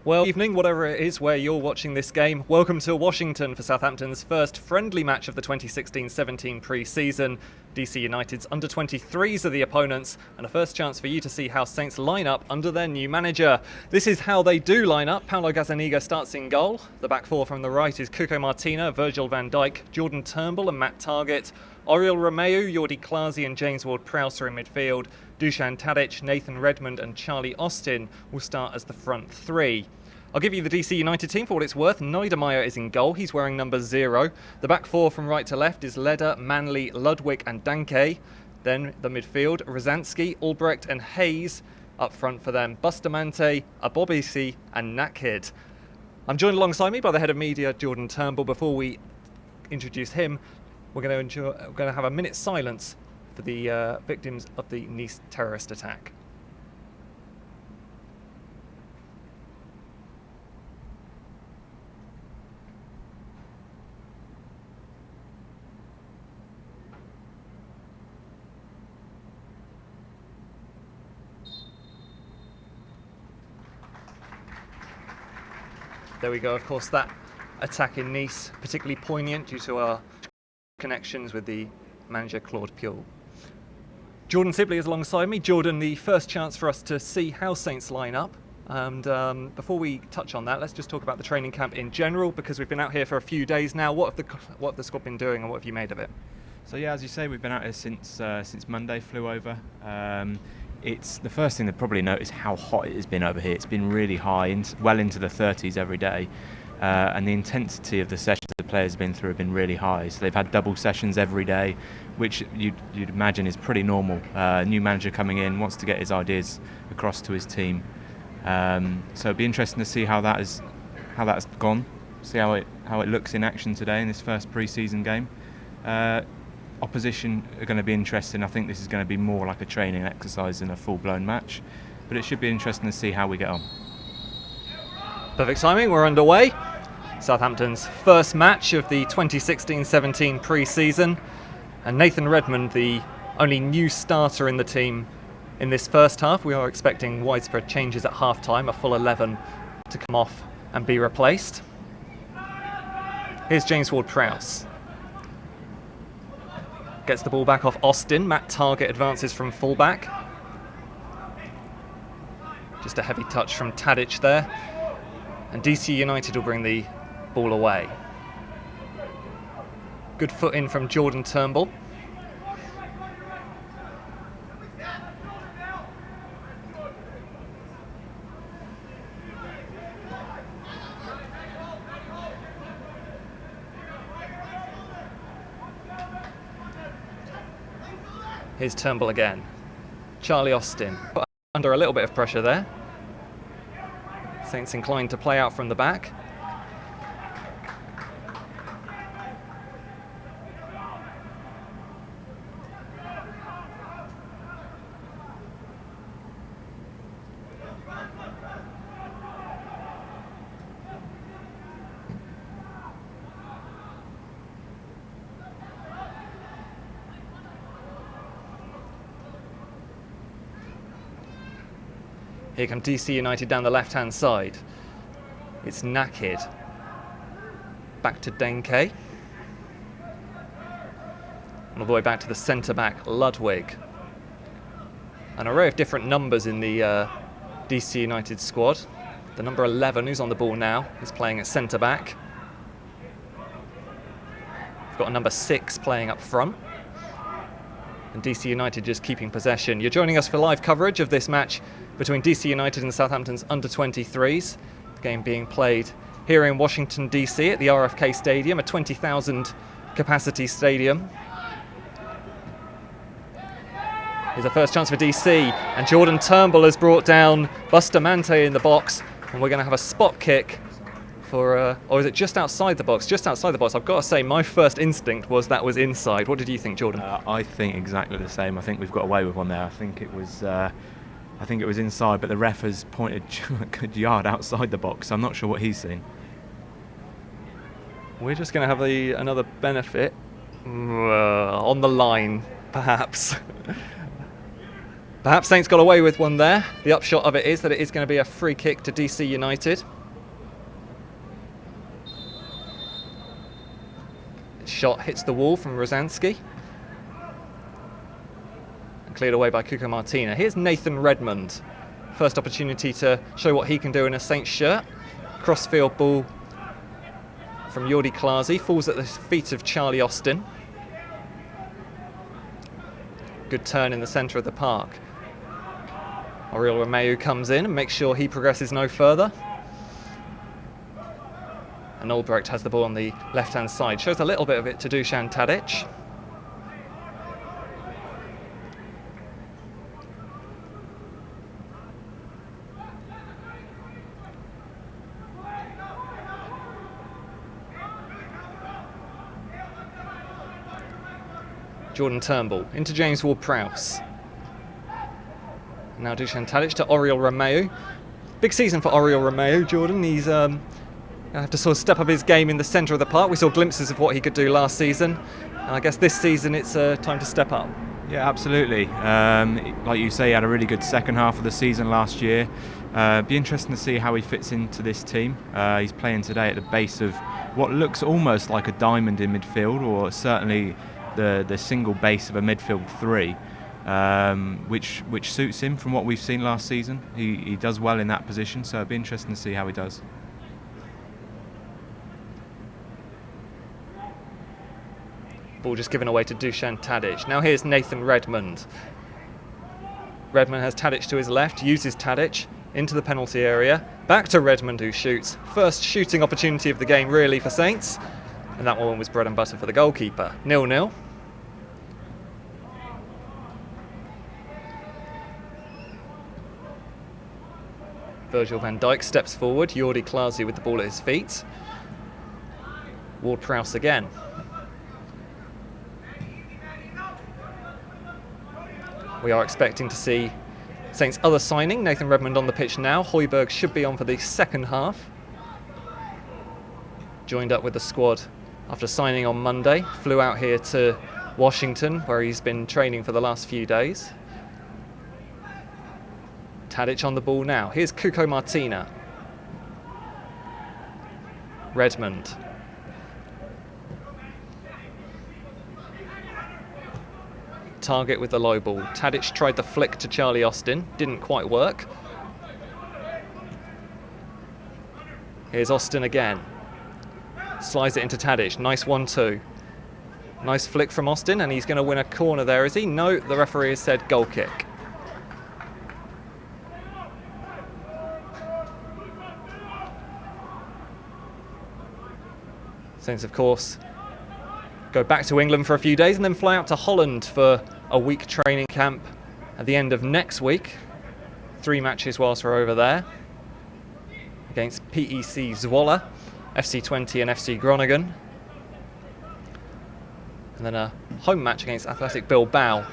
Well, evening, whatever it is where you're watching this game. Welcome to Washington for Southampton's first friendly match of the 2016-17 pre-season. DC United's under-23s are the opponents, and a first chance for you to see how Saints line up under their new manager. This is how they do line up. Paulo Gazzaniga starts in goal. The back four from the right is Cuco Martina, Virgil van Dijk, Jordan Turnbull and Matt Targett. Oriol Romeu, Jordi Klaasie and James Ward-Prowse are in midfield. Dusan Tadic, Nathan Redmond and Charlie Austin will start as the front three. I'll give you the DC United team for what it's worth. Niedermeyer is in goal. He's wearing number 0. The back four from right to left is Leder, Manley, Ludwig and Danke. Then the midfield, Rosansky, Albrecht and Hayes. Up front for them, Bustamante, Abobisi and Nakid. I'm joined alongside me by the head of media, Jordan Turnbull. Before we introduce him, we're going to have a minute's silence for the victims of the Nice terrorist attack. There we go. Of course, that attack in Nice, particularly poignant due to our connections with the manager, Claude Puel. Jordan Sibley is alongside me. Jordan, the first chance for us to see how Saints line up. And before we touch on that, let's just talk about the training camp in general, because we've been out here for a few days now. What have the squad been doing and what have you made of it? So yeah, as you say, we've been out here since Monday, flew over. It's the first thing to probably note is how hot it has been over here. It's been really high, well into the 30s every day, and the intensity of the sessions the players have been through have been really high. So they've had double sessions every day, which you'd imagine is pretty normal. New manager coming in wants to get his ideas across to his team, so it'll be interesting to see how that's gone, see how it looks in action today in this first pre-season game. Opposition are going to be interesting. I think this is going to be more like a training exercise than a full-blown match, but it should be interesting to see how we get on. Perfect timing, we're underway. Southampton's first match of the 2016-17 pre-season, and Nathan Redmond, the only new starter in the team in this first half. We are expecting widespread changes at half-time, a full 11 to come off and be replaced. Here's James Ward-Prowse. Gets the ball back off Austin. Matt Targett advances from fullback. Just a heavy touch from Tadic there. And DC United will bring the ball away. Good foot in from Jordan Turnbull. Here's Turnbull again. Charlie Austin under a little bit of pressure there. Saints inclined to play out from the back. Here come DC United down the left-hand side. It's Nakid. Back to Denke. All the way back to the centre-back, Ludwig. An array of different numbers in the DC United squad. The number 11, who's on the ball now, is playing at centre-back. We've got a number 6 playing up front. And DC United just keeping possession. You're joining us for live coverage of this match between DC United and Southampton's under-23s. The game being played here in Washington, DC at the RFK Stadium, a 20,000 capacity stadium. Here's the first chance for DC, and Jordan Turnbull has brought down Bustamante in the box, and we're going to have a spot kick for, or is it just outside the box? Just outside the box. I've got to say, my first instinct was that was inside. What did you think, Jordan? I think exactly the same. I think we've got away with one there. I think it was inside, but the ref has pointed a good yard outside the box. I'm not sure what he's seen. We're just going to have another benefit on the line, perhaps. Perhaps Saints got away with one there. The upshot of it is that it is going to be a free kick to DC United. Shot hits the wall from Rosansky. And cleared away by Cuco Martina. Here's Nathan Redmond. First opportunity to show what he can do in a Saints shirt. Crossfield ball from Jordi Klasi. Falls at the feet of Charlie Austin. Good turn in the centre of the park. Oriol Romeu comes in and makes sure he progresses no further. And Albrecht has the ball on the left-hand side. Shows a little bit of it to Dusan Tadic. Jordan Turnbull into James Ward-Prowse. Now Dusan Tadic to Oriol Romeu. Big season for Oriol Romeu, Jordan. He's going to have to sort of step up his game in the centre of the park. We saw glimpses of what he could do last season. And I guess this season it's time to step up. Yeah, absolutely. Like you say, he had a really good second half of the season last year. Be interesting to see how he fits into this team. He's playing today at the base of what looks almost like a diamond in midfield, or certainly the single base of a midfield three. Which suits him from what we've seen last season. He does well in that position, so it'll be interesting to see how he does. Ball just given away to Dusan Tadic. Now here's Nathan Redmond. Redmond has Tadic to his left, uses Tadic into the penalty area. Back to Redmond, who shoots. First shooting opportunity of the game really for Saints. And that one was bread and butter for the goalkeeper. 0-0. Virgil van Dijk steps forward. Jordi Klasi with the ball at his feet. Ward-Prowse again. We are expecting to see Saints' other signing, Nathan Redmond, on the pitch now. Højbjerg should be on for the second half. Joined up with the squad after signing on Monday. Flew out here to Washington, where he's been training for the last few days. Tadic on the ball now. Here's Cuco Martina. Redmond. Target with the low ball. Tadic tried the flick to Charlie Austin. Didn't quite work. Here's Austin again. Slides it into Tadic. Nice 1-2. Nice flick from Austin, and he's going to win a corner there, is he? No, the referee has said goal kick. Saints, of course, go back to England for a few days and then fly out to Holland for a week training camp at the end of next week. 3 matches whilst we're over there against PEC Zwolle, FC20 and FC Groningen. And then a home match against Athletic Bilbao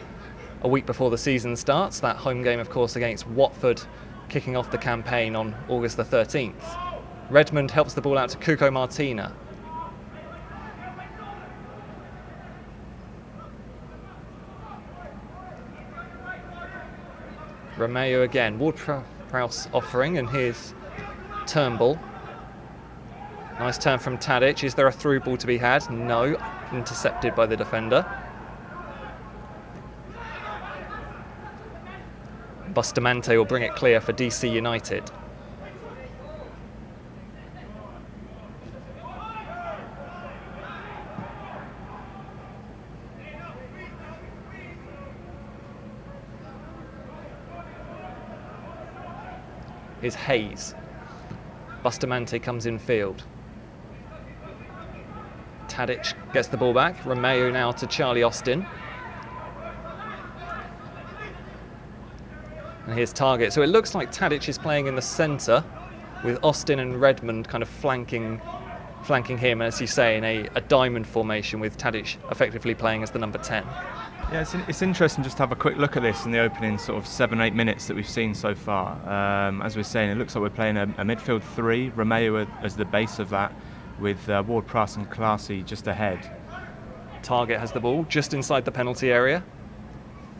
a week before the season starts. That home game, of course, against Watford, kicking off the campaign on August the 13th. Redmond helps the ball out to Cuco Martina. Romeu again, Ward-Prowse offering, and here's Turnbull. Nice turn from Tadic. Is there a through ball to be had? No, intercepted by the defender. Bustamante will bring it clear for DC United. Is Hayes. Bustamante comes in field. Tadic gets the ball back. Romeu now to Charlie Austin. And here's Target. So it looks like Tadic is playing in the centre with Austin and Redmond kind of flanking him, as you say, in a diamond formation, with Tadic effectively playing as the number 10. Yeah, it's interesting just to have a quick look at this in the opening sort of 7-8 minutes that we've seen so far. As we're saying, it looks like we're playing a midfield 3, Romeu as the base of that, with Ward-Prowse and Klasi just ahead. Target has the ball just inside the penalty area.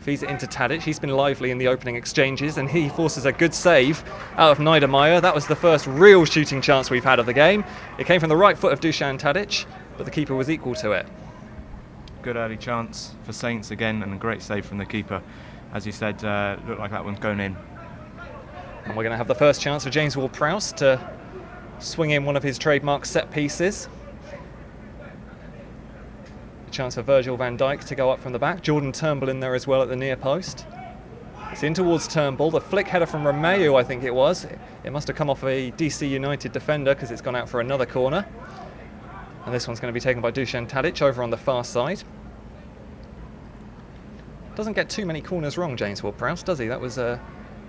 Feeds it into Tadic. He's been lively in the opening exchanges, and he forces a good save out of Niedermeyer. That was the first real shooting chance we've had of the game. It came from the right foot of Dusan Tadic, but the keeper was equal to it. Good early chance for Saints again, and a great save from the keeper. As you said, looked like that one's going in. And we're going to have the first chance for James Ward-Prowse to swing in one of his trademark set pieces. Chance for Virgil van Dijk to go up from the back. Jordan Turnbull in there as well at the near post. It's in towards Turnbull. The flick header from Romeu, I think it was. It must have come off a DC United defender because it's gone out for another corner. And this one's going to be taken by Dusan Tadic over on the far side. Doesn't get too many corners wrong, James Ward-Prowse, does he? That was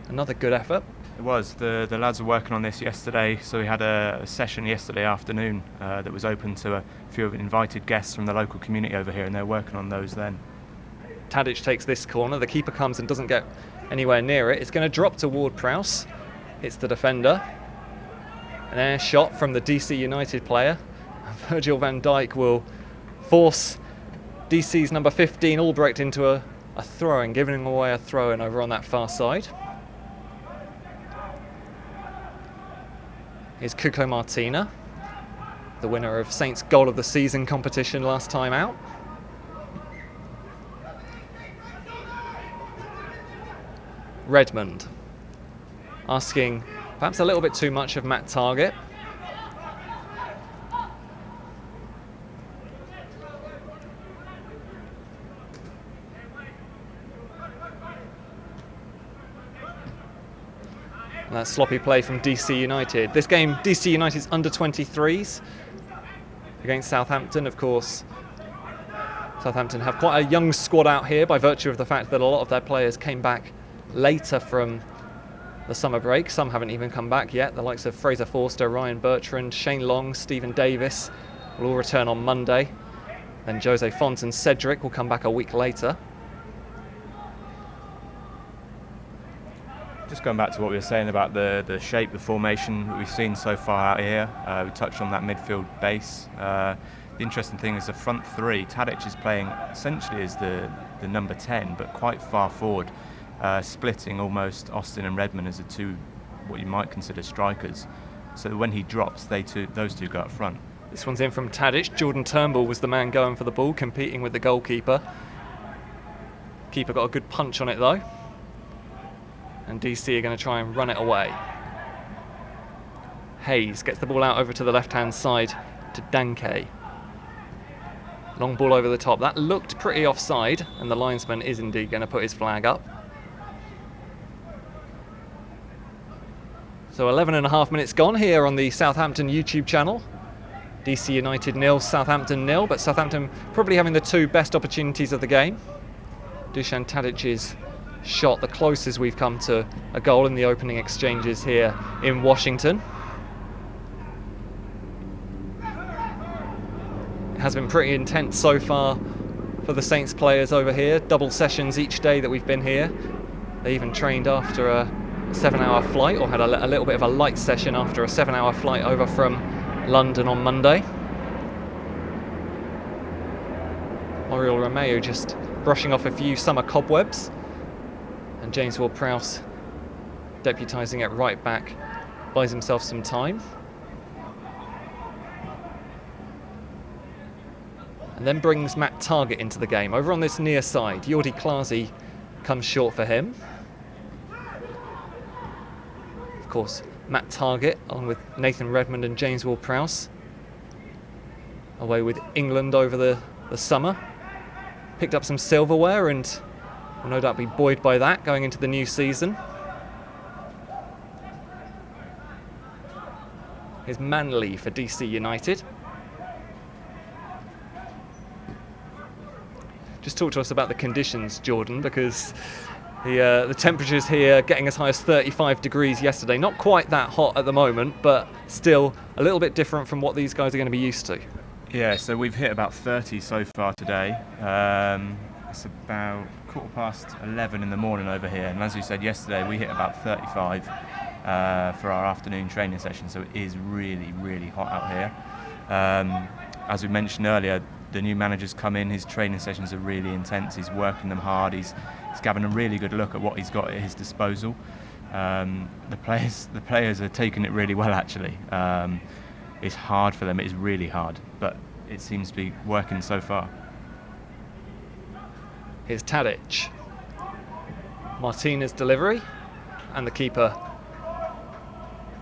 another good effort. It was. The lads were working on this yesterday, so we had a session yesterday afternoon that was open to a few of invited guests from the local community over here, and they're working on those then. Tadic takes this corner. The keeper comes and doesn't get anywhere near it. It's going to drop to Ward-Prowse. It's the defender. An air shot from the DC United player. Virgil van Dijk will force DC's number 15 Albrecht into a throw-in, giving away a throw-in over on that far side. Here's Cuco Martina, the winner of Saints' Goal of the Season competition last time out. Redmond asking perhaps a little bit too much of Matt Targett. And that sloppy play from DC United. This game, DC United's under-23s against Southampton, of course. Southampton have quite a young squad out here by virtue of the fact that a lot of their players came back later from the summer break. Some haven't even come back yet. The likes of Fraser Forster, Ryan Bertrand, Shane Long, Stephen Davis will all return on Monday. Then Jose Font and Cedric will come back a week later. Just going back to what we were saying about the shape, the formation that we've seen so far out here, we touched on that midfield base. The interesting thing is the front three. Tadic is playing essentially as the number 10, but quite far forward, splitting almost Austin and Redmond as the two, what you might consider strikers. So that when he drops, those two go up front. This one's in from Tadic. Jordan Turnbull was the man going for the ball, competing with the goalkeeper. Keeper got a good punch on it though. And DC are going to try and run it away. Hayes gets the ball out over to the left-hand side to Danke. Long ball over the top. That looked pretty offside, and the linesman is indeed going to put his flag up. So 11.5 minutes gone here on the Southampton YouTube channel. DC United 0, Southampton 0, but Southampton probably having the two best opportunities of the game. Dusan Tadic's shot, the closest we've come to a goal in the opening exchanges here in Washington. It has been pretty intense so far for the Saints players over here. Double sessions each day that we've been here. They even trained after a 7-hour flight, or had a little bit of a light session after a 7-hour flight over from London on Monday. Oriol Romeu just brushing off a few summer cobwebs. And James Ward-Prowse, deputising it right back, buys himself some time. And then brings Matt Targett into the game. Over on this near side, Jordi Klasi comes short for him. Of course, Matt Targett, along with Nathan Redmond and James Ward-Prowse, away with England over the summer. Picked up some silverware and will no doubt be buoyed by that going into the new season. Here's Manley for DC United. Just talk to us about the conditions, Jordan, because the temperatures here getting as high as 35 degrees yesterday. Not quite that hot at the moment, but still a little bit different from what these guys are going to be used to. Yeah, so we've hit about 30 so far today. It's about 11:15 in the morning over here, and as you said yesterday, we hit about 35 for our afternoon training session, so it is really, really hot out here. As we mentioned earlier, the new manager's come in, his training sessions are really intense, he's working them hard, he's He's having a really good look at what he's got at his disposal. The players are taking it really well, actually. It's hard for them. It is really hard, but it seems to be working so far. Here's Tadic. Martinez delivery, and the keeper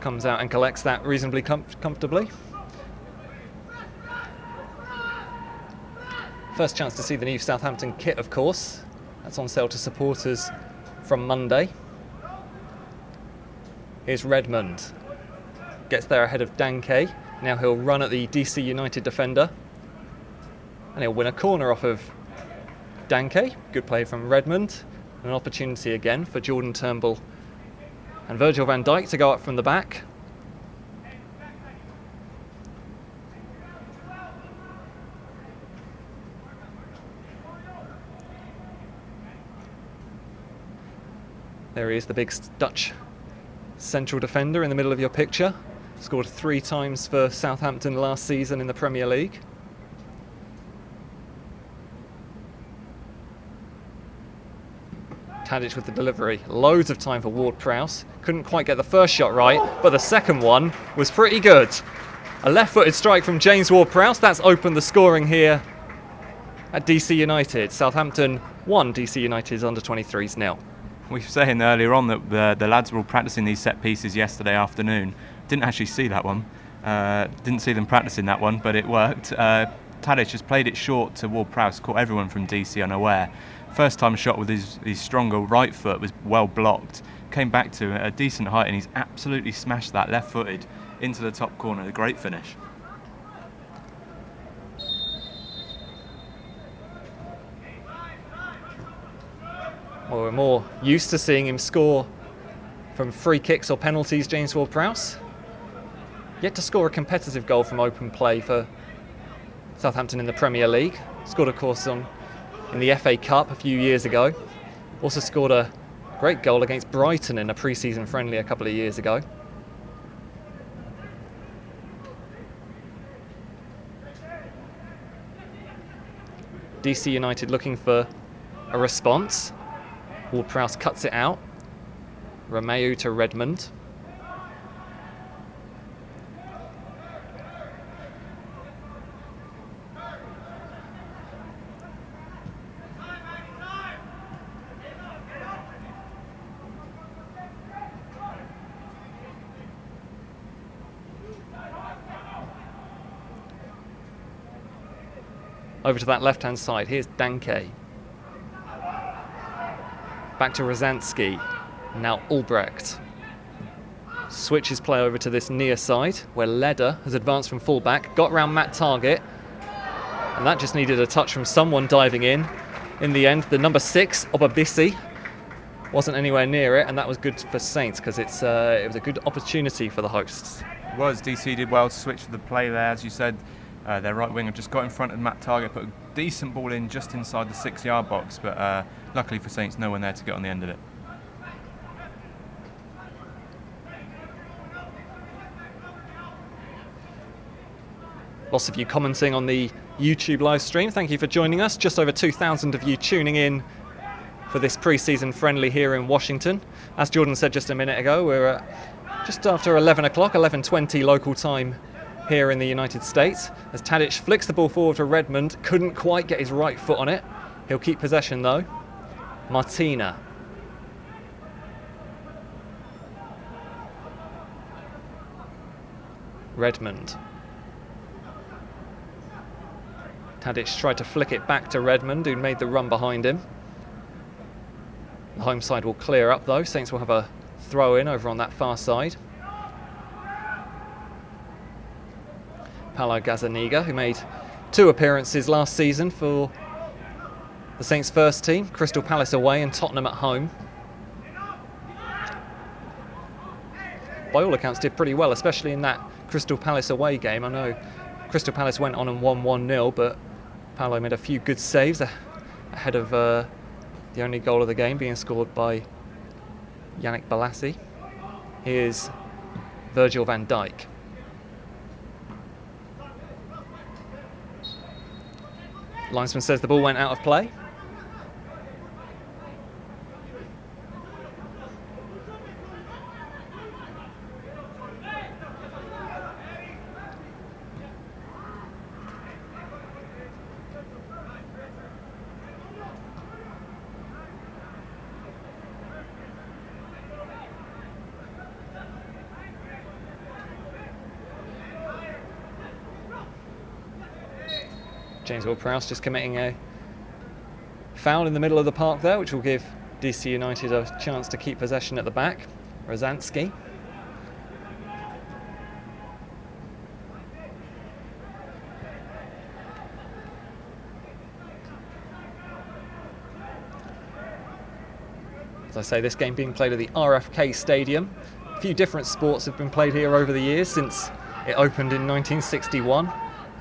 comes out and collects that reasonably comfortably. First chance to see the new Southampton kit, of course. That's on sale to supporters from Monday. Here's Redmond. Gets there ahead of Danke. Now he'll run at the DC United defender. And he'll win a corner off of Danke. Good play from Redmond. An opportunity again for Jordan Turnbull and Virgil van Dijk to go up from the back. There he is, the big Dutch central defender in the middle of your picture. Scored 3 times for Southampton last season in the Premier League. Tadic with the delivery. Loads of time for Ward-Prowse. Couldn't quite get the first shot right, but the second one was pretty good. A left-footed strike from James Ward-Prowse. That's opened the scoring here at DC United. Southampton 1, DC United's under-23s 0. We were saying earlier on that the lads were all practicing these set pieces yesterday afternoon. Didn't actually see that one. Didn't see them practicing that one, but it worked. Tadic just played it short to Ward-Prowse, caught everyone from DC unaware. First time shot with his stronger right foot was well blocked. Came back to a decent height and he's absolutely smashed that left-footed into the top corner. A great finish. Well, we're more used to seeing him score from free kicks or penalties, James Ward-Prowse. Yet to score a competitive goal from open play for Southampton in the Premier League. Scored, of course, in the FA Cup a few years ago. Also scored a great goal against Brighton in a pre-season friendly a couple of years ago. DC United looking for a response. Ward-Prowse cuts it out. Romeu to Redmond. Over to that left-hand side. Here's Danke. Back to Rosansky. Now Albrecht. Switches play over to this near side, where Leder has advanced from full-back, got round Matt Targett, and that just needed a touch from someone diving in. In the end, the number 6, Obabisi, wasn't anywhere near it, and that was good for Saints, because it was a good opportunity for the hosts. It was. DC did well to switch the play there, as you said. Their right winger just got in front of Matt Targett, put a decent ball in just inside the 6-yard box, but luckily for Saints, no one there to get on the end of it. Lots of you commenting on the YouTube live stream. Thank you for joining us. Just over 2,000 of you tuning in for this pre-season friendly here in Washington. As Jordan said just a minute ago, we're just after 11 o'clock, 11:20 local time here in the United States, as Tadic flicks the ball forward for Redmond. Couldn't quite get his right foot on it. He'll keep possession though. Martina. Redmond. Tadic tried to flick it back to Redmond, who made the run behind him. The home side will clear up though. Saints will have a throw in over on that far side. Paulo Gazzaniga, who made 2 appearances last season for the Saints first team, Crystal Palace away and Tottenham at home. By all accounts did pretty well, especially in that Crystal Palace away game. I know Crystal Palace went on and won 1-0, but Paulo made a few good saves ahead of the only goal of the game being scored by Yannick Bolasie. Here's Virgil van Dijk. Linesman says the ball went out of play. James Ward-Prowse just committing a foul in the middle of the park there, which will give DC United a chance to keep possession at the back. Rosansky. As I say, this game being played at the RFK Stadium. A few different sports have been played here over the years since it opened in 1961.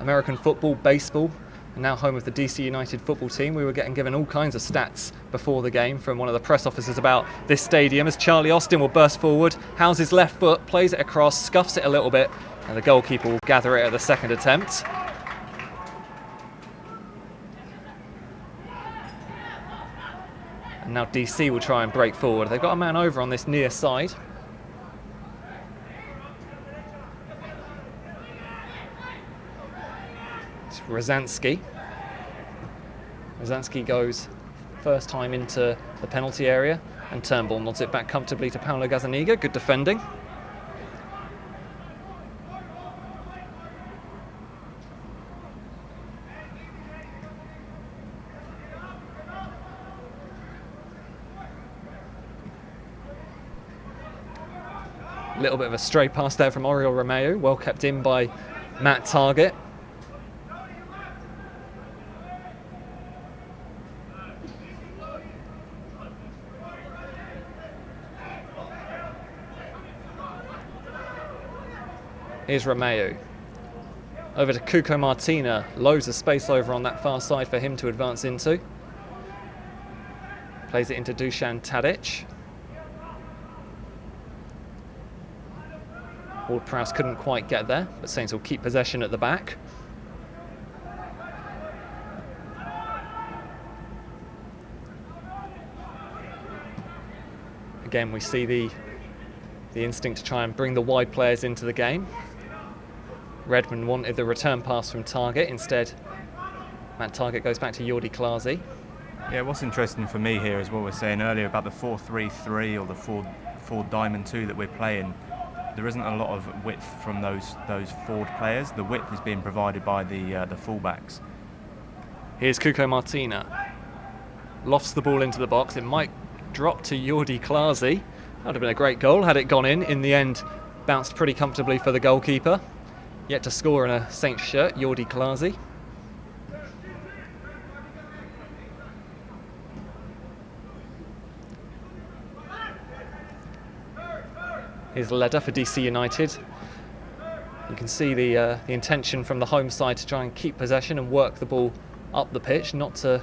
American football, baseball, and now home of the DC United football team. We were getting given all kinds of stats before the game from one of the press officers about this stadium as Charlie Austin will burst forward, howls his left foot, plays it across, scuffs it a little bit, and the goalkeeper will gather it at the second attempt. And now DC will try and break forward. They've got a man over on this near side. It's Rosansky. Rosansky goes first time into the penalty area, and Turnbull nods it back comfortably to Paulo Gazzaniga. Good defending. A little bit of a stray pass there from Oriol Romeu, well kept in by Matt Targett. Here's Romeu. Over to Cuco Martina. Loads of space over on that far side for him to advance into. Plays it into Dusan Tadic. Ward-Prowse couldn't quite get there, but Saints will keep possession at the back. Again, we see the instinct to try and bring the wide players into the game. Redmond wanted the return pass from Targett. Instead, Matt Targett goes back to Jordi Klaasie. Yeah, what's interesting for me here is what we were saying earlier about the 4-3-3 or the 4 diamond 2 that we're playing. There isn't a lot of width from those forward players. The width is being provided by the fullbacks. Here's Cuco Martina. Lofts the ball into the box. It might drop to Jordi Klaasie. That would have been a great goal had it gone in. In the end, bounced pretty comfortably for the goalkeeper. Yet to score in a Saints shirt, Jordi Klaasie. Here's Leder for DC United. You can see the intention from the home side to try and keep possession and work the ball up the pitch, not to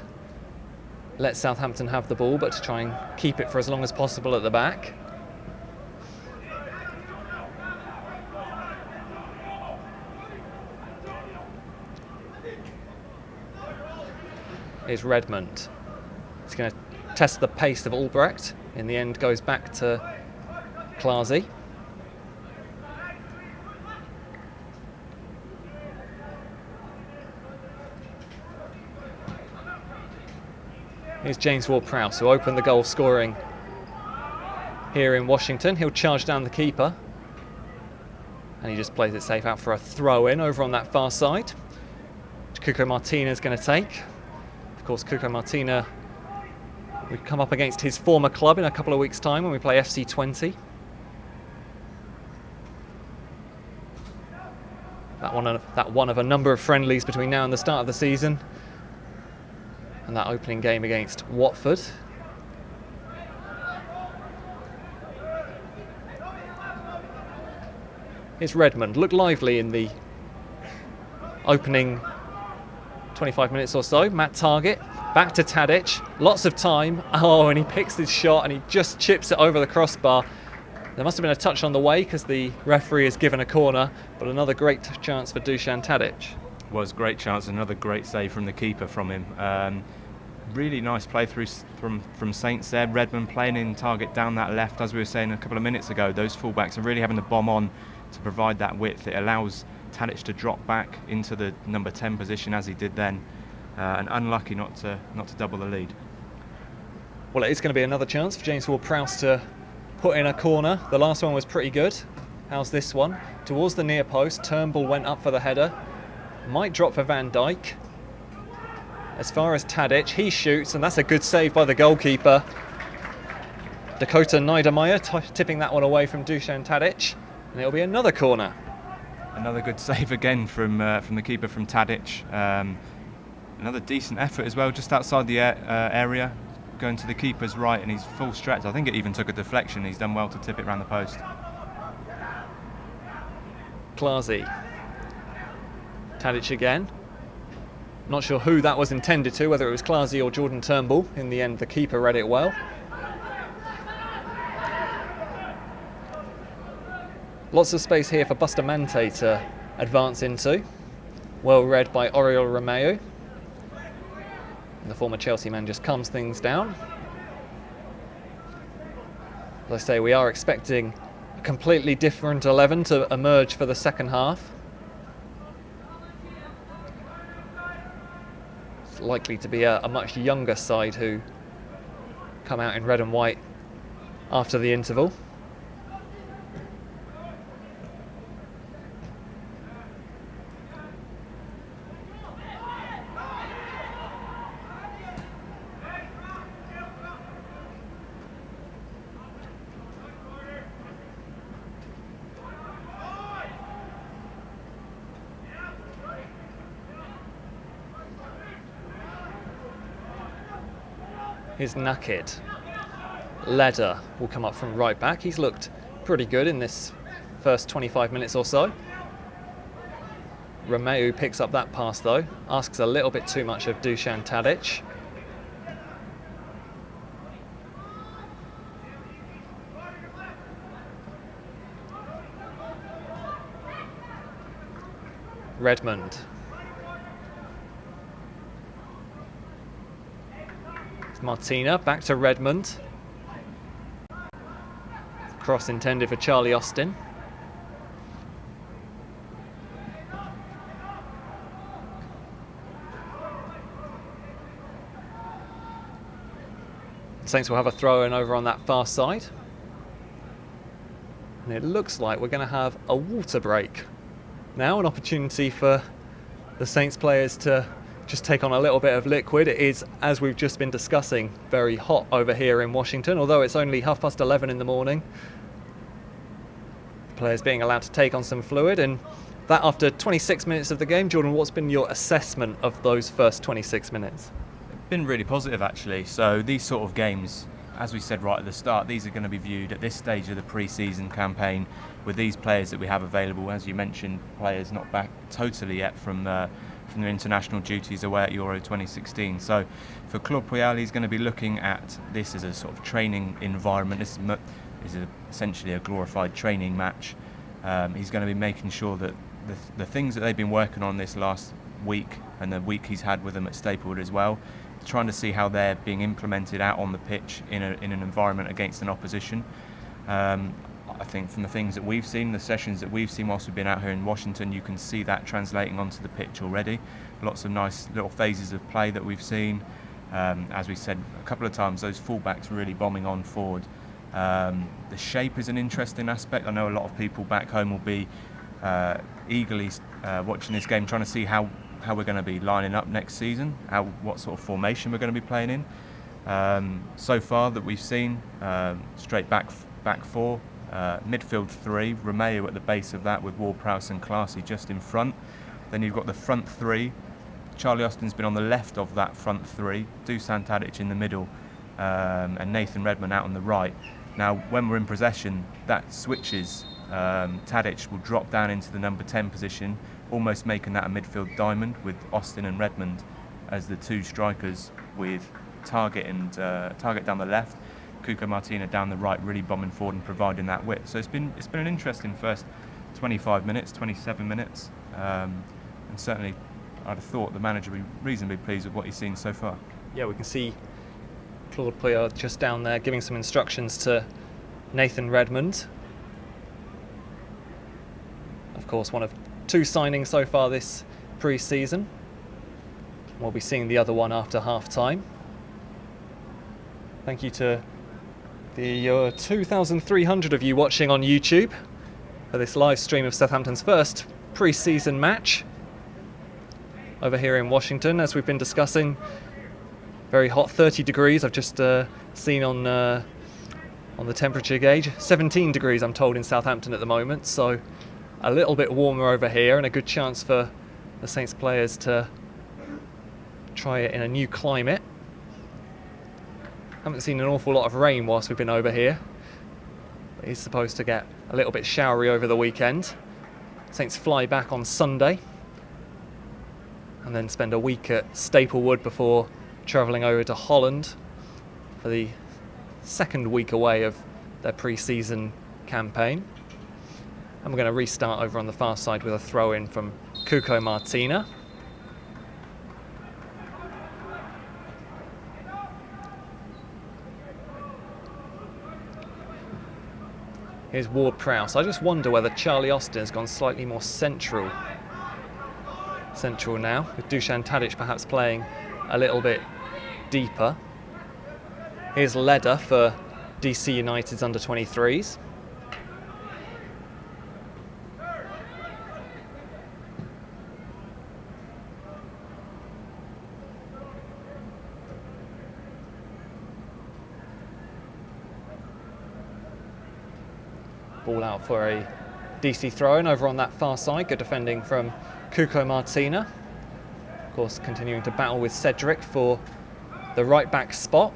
let Southampton have the ball, but to try and keep it for as long as possible at the back. Here's Redmond. He's going to test the pace of Albrecht. In the end, goes back to Klaasie. Here's James Ward-Prowse, who opened the goal scoring here in Washington. He'll charge down the keeper. And he just plays it safe out for a throw-in over on that far side, which Cuco Martina is going to take. Of course, Cuco Martina, we come up against his former club in a couple of weeks' time when we play FC20. That one of a number of friendlies between now and the start of the season. And that opening game against Watford. Here's Redmond. Looked lively in the opening 25 minutes or so. Matt Targett, back to Tadic. Lots of time. Oh, and he picks his shot and he just chips it over the crossbar. There must have been a touch on the way because the referee has given a corner, but another great chance for Dusan Tadic. Was great chance, another great save from the keeper from him. Really nice play through from Saints there. Redmond playing in Targett down that left, as we were saying a couple of minutes ago. Those fullbacks are really having the bomb on to provide that width. It allows Tadic to drop back into the number 10 position as he did then, and unlucky not to double the lead. Well, it is going to be another chance for James Ward-Prowse to put in a corner. The last one was pretty good. How's this one? Towards the near post, Turnbull went up for the header. Might drop for Van Dijk. as far as Tadic. He shoots, and that's a good save by the goalkeeper. Dakota Niedermeyer tipping that one away from Dusan Tadic, and it'll be another corner. Another good save again from the keeper from Tadic. Another decent effort as well, just outside the area, going to the keeper's right, and he's full stretch. I think it even took a deflection. He's done well to tip it around the post. Klasi. Tadic again. Not sure who that was intended to, whether it was Klasi or Jordan Turnbull. In the end, the keeper read it well. Lots of space here for Bustamante to advance into. Well read by Oriol Romeu. And the former Chelsea man just calms things down. As I say, we are expecting a completely different 11 to emerge for the second half. It's likely to be a much younger side who come out in red and white after the interval. Here's Naked. Leder will come up from right back. He's looked pretty good in this first 25 minutes or so. Romeu picks up that pass though, asks a little bit too much of Dusan Tadic. Redmond. Martina, back to Redmond. Cross intended for Charlie Austin. Saints will have a throw in over on that far side. And it looks like we're going to have a water break. Now an opportunity for the Saints players to just take on a little bit of liquid. It is, as we've just been discussing, very hot over here in Washington, although it's only 11:30 in the morning. The players being allowed to take on some fluid, and that after 26 minutes of the game. Jordan, what's been your assessment of those first 26 minutes? Been really positive actually. So these sort of games, as we said right at the start, these are going to be viewed at this stage of the pre-season campaign with these players that we have available. As you mentioned, players not back totally yet from their international duties away at Euro 2016. So for Claude Puel, he's going to be looking at this as a sort of training environment. This is essentially a glorified training match. He's going to be making sure that the things that they've been working on this last week and the week he's had with them at Staplewood as well, trying to see how they're being implemented out on the pitch in an environment against an opposition. I think from the things that we've seen, the sessions that we've seen whilst we've been out here in Washington, you can see that translating onto the pitch already. Lots of nice little phases of play that we've seen. As we said a couple of times, those fullbacks really bombing on forward. The shape is an interesting aspect. I know a lot of people back home will be eagerly watching this game, trying to see how we're going to be lining up next season, what sort of formation we're going to be playing in. So far that we've seen, straight back four, midfield three, Romeu at the base of that with Ward-Prowse and Klasi just in front. Then you've got the front three. Charlie Austin's been on the left of that front three, Dusan Tadic in the middle, and Nathan Redmond out on the right. Now, when we're in possession, that switches. Tadic will drop down into the number 10 position, almost making that a midfield diamond with Austin and Redmond as the two strikers, with Target down the left, Cuco Martina down the right, really bombing forward and providing that width. So it's been an interesting first 25 minutes, 27 minutes, and certainly I'd have thought the manager would be reasonably pleased with what he's seen so far. Yeah, we can see Claude Puel just down there giving some instructions to Nathan Redmond. Of course, one of two signings so far this pre-season. We'll be seeing the other one after half-time. Thank you to the 2,300 of you watching on YouTube for this live stream of Southampton's first pre-season match. over here in Washington, as we've been discussing. Very hot, 30 degrees. I've just seen on the temperature gauge. 17 degrees, I'm told, in Southampton at the moment. So a little bit warmer over here, and a good chance for the Saints players to try it in a new climate. Haven't seen an awful lot of rain whilst we've been over here. It's supposed to get a little bit showery over the weekend. Saints fly back on Sunday and then spend a week at Staplewood before travelling over to Holland for the second week away of their pre-season campaign. And we're going to restart over on the far side with a throw-in from Cuco Martina. Here's Ward-Prowse. I just wonder whether Charlie Austin has gone slightly more central now, with Dusan Tadic perhaps playing a little bit deeper. Here's Leder for DC United's under-23s. Ball out for a DC throw-in over on that far side. Good defending from Cuco Martina. Of course, continuing to battle with Cedric for the right-back spot.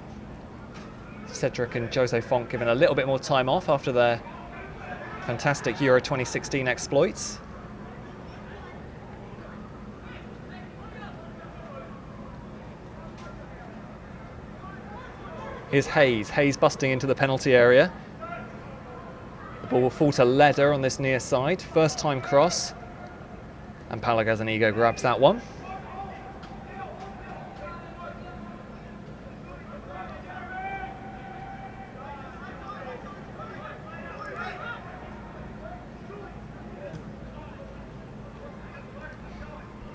Cedric and Jose Fonte given a little bit more time off after their fantastic Euro 2016 exploits. Here's Hayes. Hayes busting into the penalty area. The ball will fall to Leder on this near side. First time cross. And Paolo Gazzaniga grabs that one.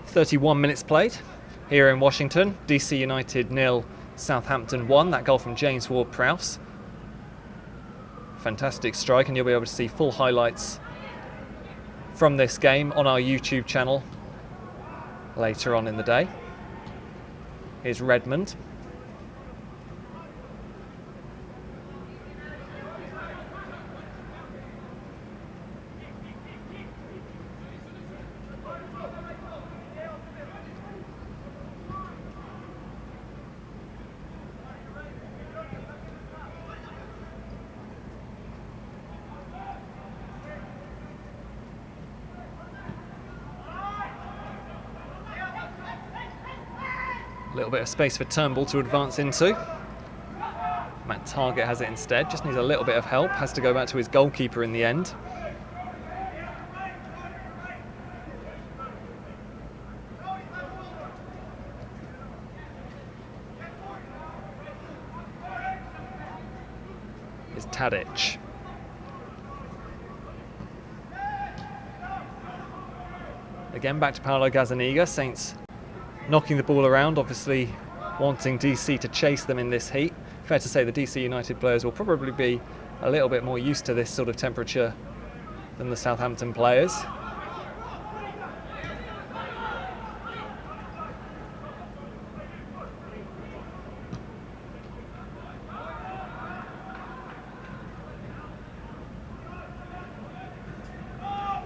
"31 minutes played here in Washington. DC United 0, Southampton 1. That goal from James Ward-Prowse. Fantastic strike, and you'll be able to see full highlights from this game on our YouTube channel later on in the day. Here's Redmond. A little bit of space for Turnbull to advance into. Matt Targett has it instead, just needs a little bit of help, has to go back to his goalkeeper in the end. Here's Tadic. Again back to Paolo Gazzaniga. Saints knocking the ball around, obviously wanting DC to chase them in this heat. Fair to say the DC United players will probably be a little bit more used to this sort of temperature than the Southampton players.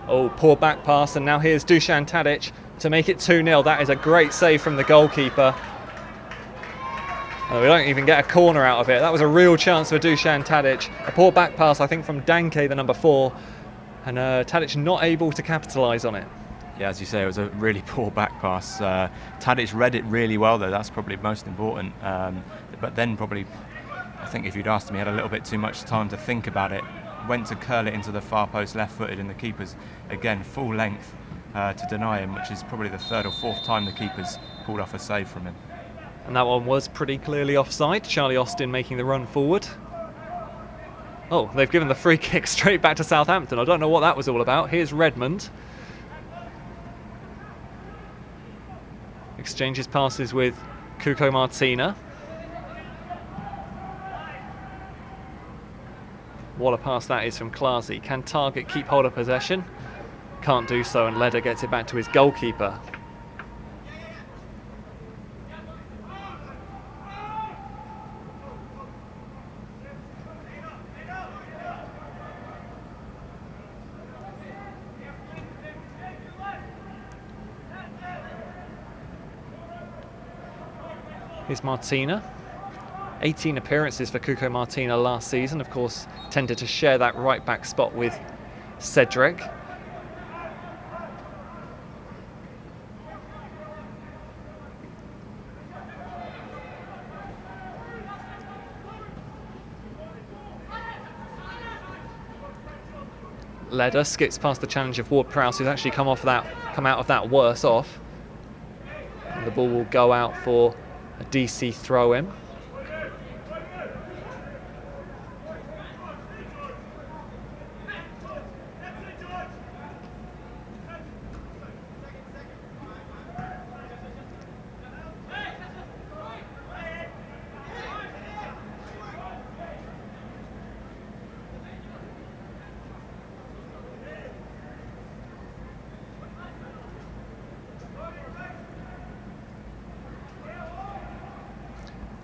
Oh, poor back pass, and now here's Dusan Tadic to make it 2-0. That is a great save from the goalkeeper. We don't even get a corner out of it. That was a real chance for Dusan Tadic. A poor back pass, I think, from Danke, the number 4, and Tadic not able to capitalise on it. Yeah, as you say, it was a really poor back pass. Tadic read it really well, though. That's probably most important. But then probably, I think if you'd asked him, he had a little bit too much time to think about it. Went to curl it into the far post left-footed, and the keeper's, again, full length to deny him, which is probably the 3rd or 4th time the keeper's pulled off a save from him. And that one was pretty clearly offside. Charlie Austin making the run forward. Oh, they've given the free kick straight back to Southampton. I don't know what that was all about. Here's Redmond. Exchanges passes with Cuco Martina. What a pass that is from Klasi. Can Targett keep hold of possession? Can't do so, and Leder gets it back to his goalkeeper. Here's Martina. 18 appearances for Cuco Martina last season, of course, tended to share that right back spot with Cedric. Leder skips past the challenge of Ward-Prowse, who's actually come out of that worse off. And the ball will go out for a DC throw-in.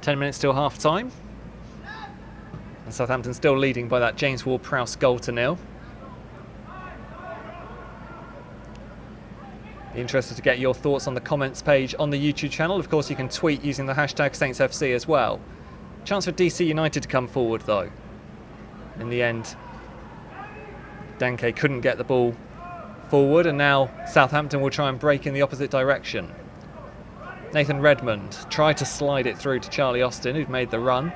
Ten minutes till half time, and Southampton still leading by that James Ward-Prowse goal to nil. Be interested to get your thoughts on the comments page on the YouTube channel. Of course, you can tweet using the hashtag SaintsFC as well. Chance for DC United to come forward though. In the end, Danke couldn't get the ball forward, and now Southampton will try and break in the opposite direction. Nathan Redmond tried to slide it through to Charlie Austin, who'd made the run.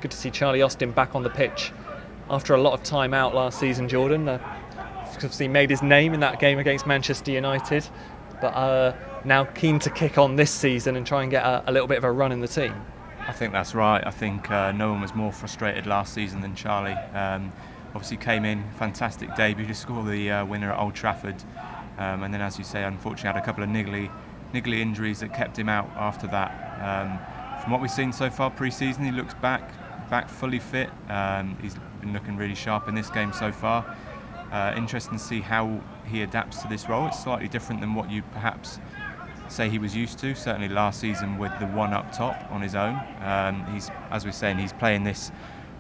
Good to see Charlie Austin back on the pitch after a lot of time out last season, Jordan. Obviously made his name in that game against Manchester United, but now keen to kick on this season and try and get a little bit of a run in the team. I think that's right. I think no one was more frustrated last season than Charlie. Obviously came in, fantastic debut to score the winner at Old Trafford. And then, as you say, unfortunately had a couple of niggly injuries that kept him out after that. From what we've seen so far pre-season, he looks back fully fit. He's been looking really sharp in this game so far. Interesting to see how he adapts to this role. It's slightly different than what you perhaps say he was used to, certainly last season with the one up top on his own. He's, as we're saying, he's playing this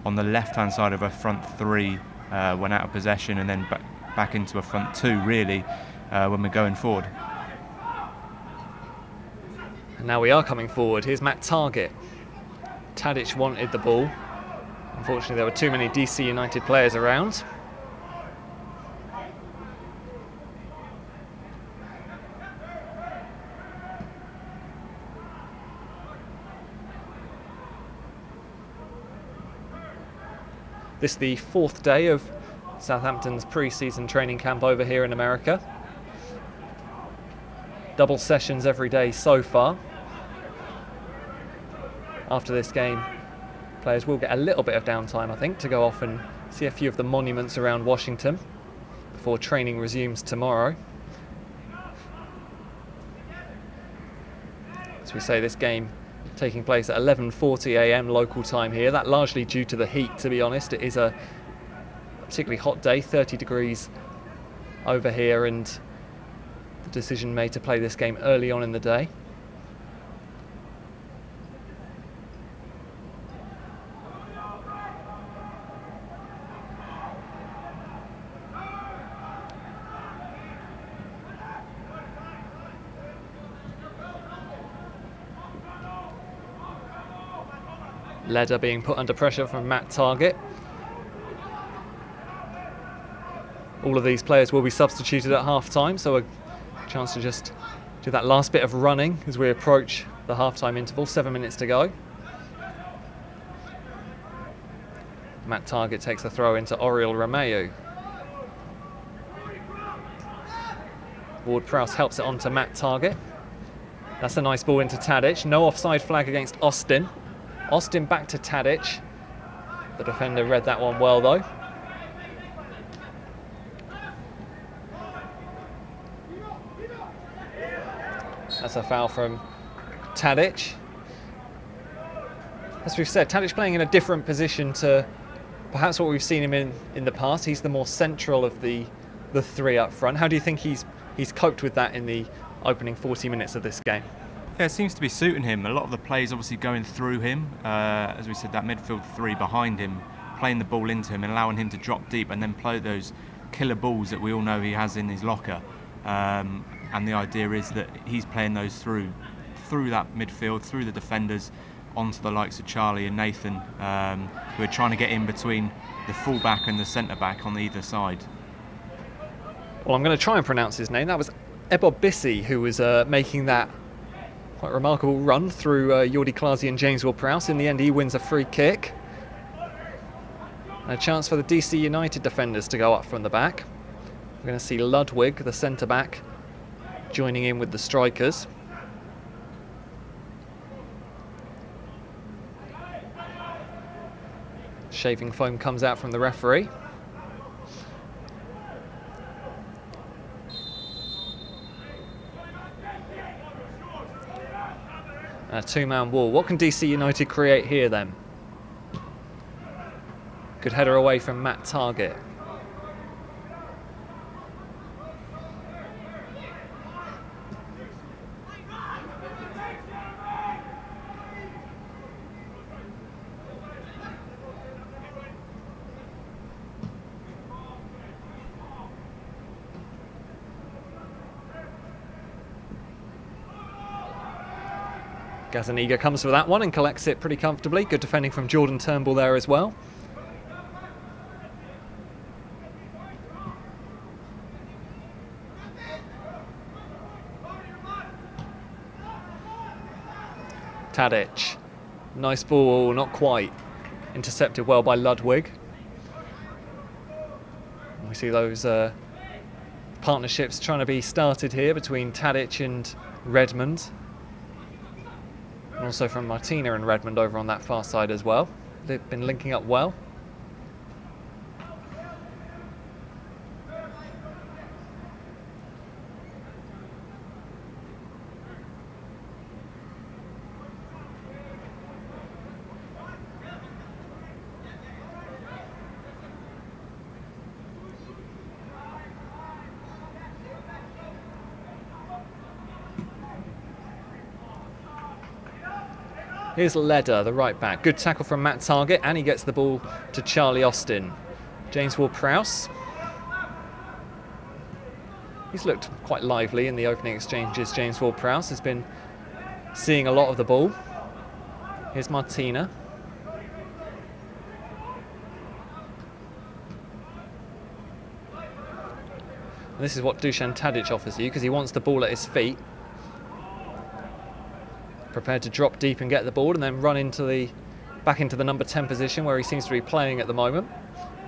on the left-hand side of a front three when out of possession, and then back into a front two, really, when we're going forward. And now we are coming forward. Here's Matt Targett. Tadic wanted the ball. Unfortunately, there were too many DC United players around. This is the fourth day of Southampton's pre-season training camp over here in America. Double sessions every day so far. After this game, players will get a little bit of downtime, I think, to go off and see a few of the monuments around Washington before training resumes tomorrow. As we say, this game taking place at 11:40 a.m. local time here. That largely due to the heat, to be honest. It is a particularly hot day, 30 degrees over here, and the decision made to play this game early on in the day. Leder being put under pressure from Matt Targett. All of these players will be substituted at half-time, so a chance to just do that last bit of running as we approach the half-time interval. 7 minutes to go. Matt Targett takes the throw into Oriol Romeu. Ward-Prowse helps it on to Matt Targett. That's a nice ball into Tadic. No offside flag against Austin. Austin back to Tadic. The defender read that one well, though. That's a foul from Tadic. As we've said, Tadic playing in a different position to perhaps what we've seen him in the past. He's the more central of the three up front. How do you think he's coped with that in the opening 40 minutes of this game? Yeah, it seems to be suiting him. A lot of the plays obviously going through him. As we said, that midfield three behind him, playing the ball into him and allowing him to drop deep and then play those killer balls that we all know he has in his locker. and the idea is that he's playing those through that midfield, through the defenders, onto the likes of Charlie and Nathan, who are trying to get in between the full-back and the centre-back on either side. Well, I'm going to try and pronounce his name. That was Ebobisse, who was making that quite remarkable run through Jordi Klaasie and James Ward-Prowse. In the end, he wins a free kick. And a chance for the DC United defenders to go up from the back. We're going to see Ludwig, the centre-back, joining in with the strikers. Shaving foam comes out from the referee. A two-man wall. What can DC United create here then? Good header away from Matt Targett. Gazaniga comes for that one and collects it pretty comfortably. Good defending from Jordan Turnbull there as well. Tadic. Nice ball, not quite. Intercepted well by Ludwig. We see those partnerships trying to be started here between Tadic and Redmond. And also from Martina and Redmond over on that far side as well. They've been linking up well. Here's Leder, the right back. Good tackle from Matt Targett, and he gets the ball to Charlie Austin. James Ward-Prowse. He's looked quite lively in the opening exchanges. James Ward-Prowse has been seeing a lot of the ball. Here's Martina. And this is what Dusan Tadic offers you, because he wants the ball at his feet. Prepared to drop deep and get the ball and then run back into the number 10 position where he seems to be playing at the moment.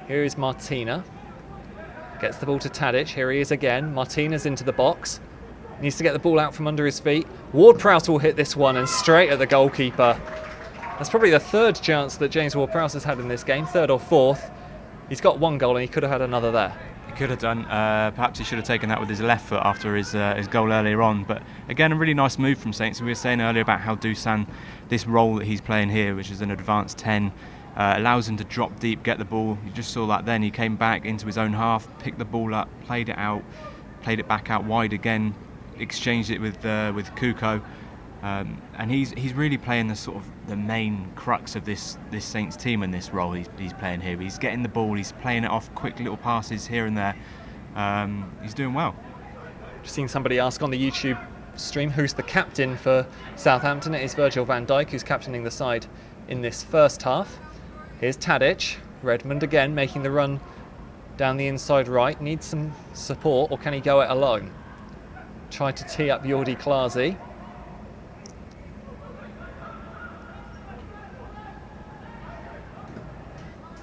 Here is Martina. Gets the ball to Tadic. Here he is again. Martina's into the box. Needs to get the ball out from under his feet. Ward-Prowse will hit this one and straight at the goalkeeper. That's probably the third chance that James Ward-Prowse has had in this game, third or fourth. He's got one goal and he could have had another there. Could have done. Perhaps he should have taken that with his left foot after his goal earlier on. But again, a really nice move from Saints. We were saying earlier about how Dusan, this role that he's playing here, which is an advanced 10, allows him to drop deep, get the ball. You just saw that then. He came back into his own half, picked the ball up, played it out, played it back out wide again, exchanged it with Kuko. And he's really playing the main crux of this Saints team in this role he's playing here. He's getting the ball, he's playing it off, quick little passes here and there. He's doing well. Just seeing somebody ask on the YouTube stream who's the captain for Southampton. It is Virgil van Dijk who's captaining the side in this first half. Here's Tadic. Redmond again making the run down the inside right. Needs some support, or can he go it alone? Tried to tee up Jordi Klaasie.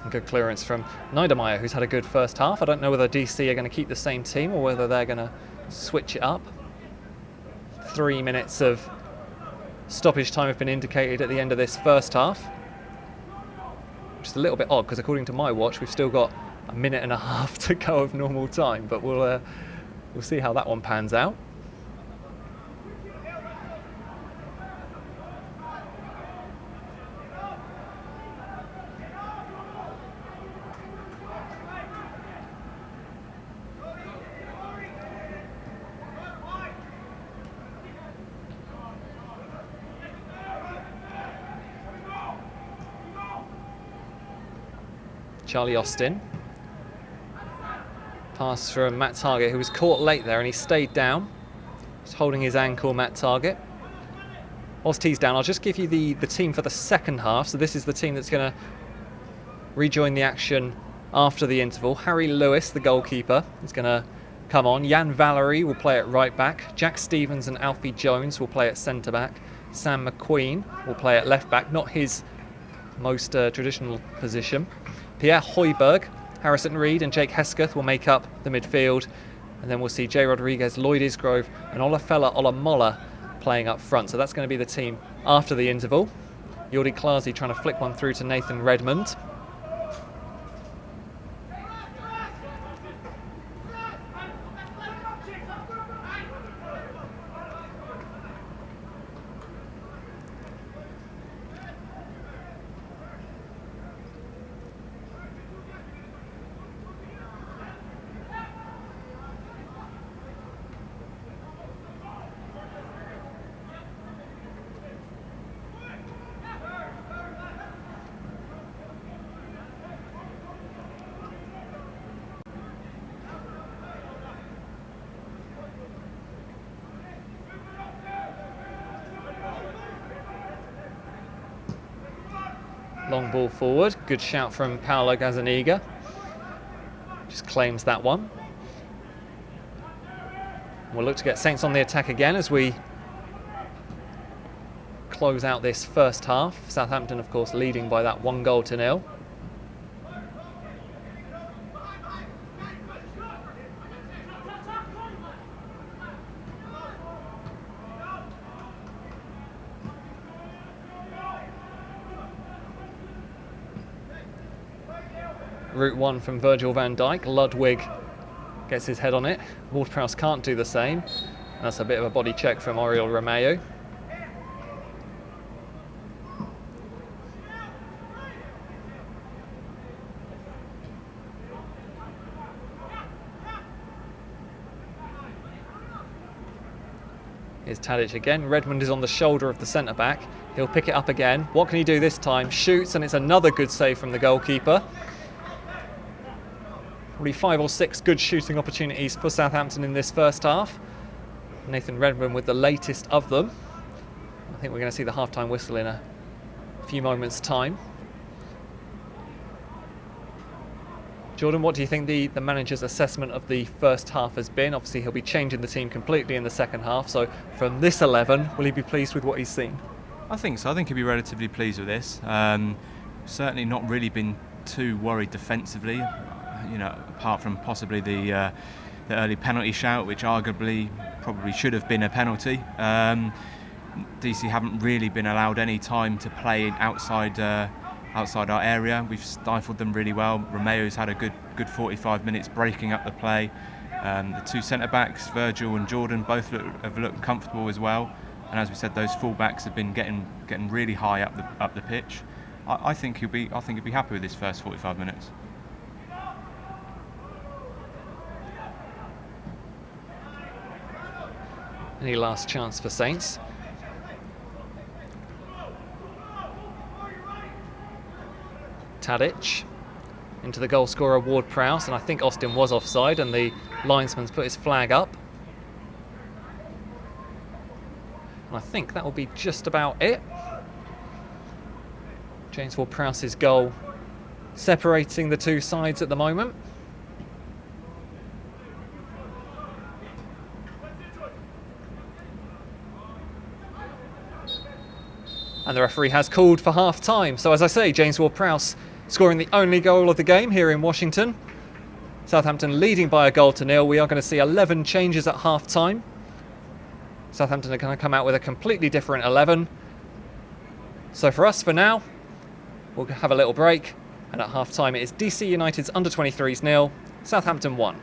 Good clearance from Niedermeyer, who's had a good first half. I don't know whether DC are going to keep the same team or whether they're going to switch it up. 3 minutes of stoppage time have been indicated at the end of this first half, which is a little bit odd because according to my watch we've still got a minute and a half to go of normal time, but we'll see how that one pans out. Charlie Austin. Pass from Matt Targett, who was caught late there and he stayed down. Just holding his ankle, Matt Target. Whilst he's down, I'll just give you the team for the second half. So this is the team that's going to rejoin the action after the interval. Harry Lewis, the goalkeeper, is going to come on. Jan Valery will play at right back. Jack Stevens and Alfie Jones will play at centre back. Sam McQueen will play at left back, not his most traditional position. Pierre Hoiberg, Harrison Reed and Jake Hesketh will make up the midfield. And then we'll see Jay Rodriguez, Lloyd Isgrove and Olafella Olamola playing up front. So that's going to be the team after the interval. Jordi Klasi trying to flick one through to Nathan Redmond. Long ball forward, good shout from Paolo Gazzaniga. Just claims that one. We'll look to get Saints on the attack again as we close out this first half. Southampton, of course, leading by that 1-0. Route 1 from Virgil van Dijk. Ludwig gets his head on it. Ward-Prowse can't do the same. And that's a bit of a body check from Oriol Romeo. Here's Tadic again. Redmond is on the shoulder of the centre-back. He'll pick it up again. What can he do this time? Shoots, and it's another good save from the goalkeeper. Probably 5 or 6 good shooting opportunities for Southampton in this first half. Nathan Redmond with the latest of them. I think we're going to see the half-time whistle in a few moments' time. Jordan, what do you think the manager's assessment of the first half has been? Obviously, he'll be changing the team completely in the second half. So from this 11, will he be pleased with what he's seen? I think so. I think he'll be relatively pleased with this. Certainly not really been too worried defensively, apart from possibly the early penalty shout, which arguably probably should have been a penalty. DC haven't really been allowed any time to play outside our area. We've stifled them really well. Romeo's had a good 45 minutes breaking up the play. The two centre-backs, Virgil and Jordan, both have looked comfortable as well. And as we said, those full-backs have been getting really high up the pitch. I think he'll be happy with his first 45 minutes. Any last chance for Saints? Tadic into the goal scorer Ward-Prowse, and I think Austin was offside and the linesman's put his flag up. And I think that will be just about it. James Ward-Prowse's goal separating the two sides at the moment. And the referee has called for half-time. So as I say, James Ward-Prowse scoring the only goal of the game here in Washington. Southampton leading by 1-0. We are going to see 11 changes at half-time. Southampton are going to come out with a completely different 11. So for us, for now, we'll have a little break. And at half-time, it is DC United's under-23s 0, Southampton 1.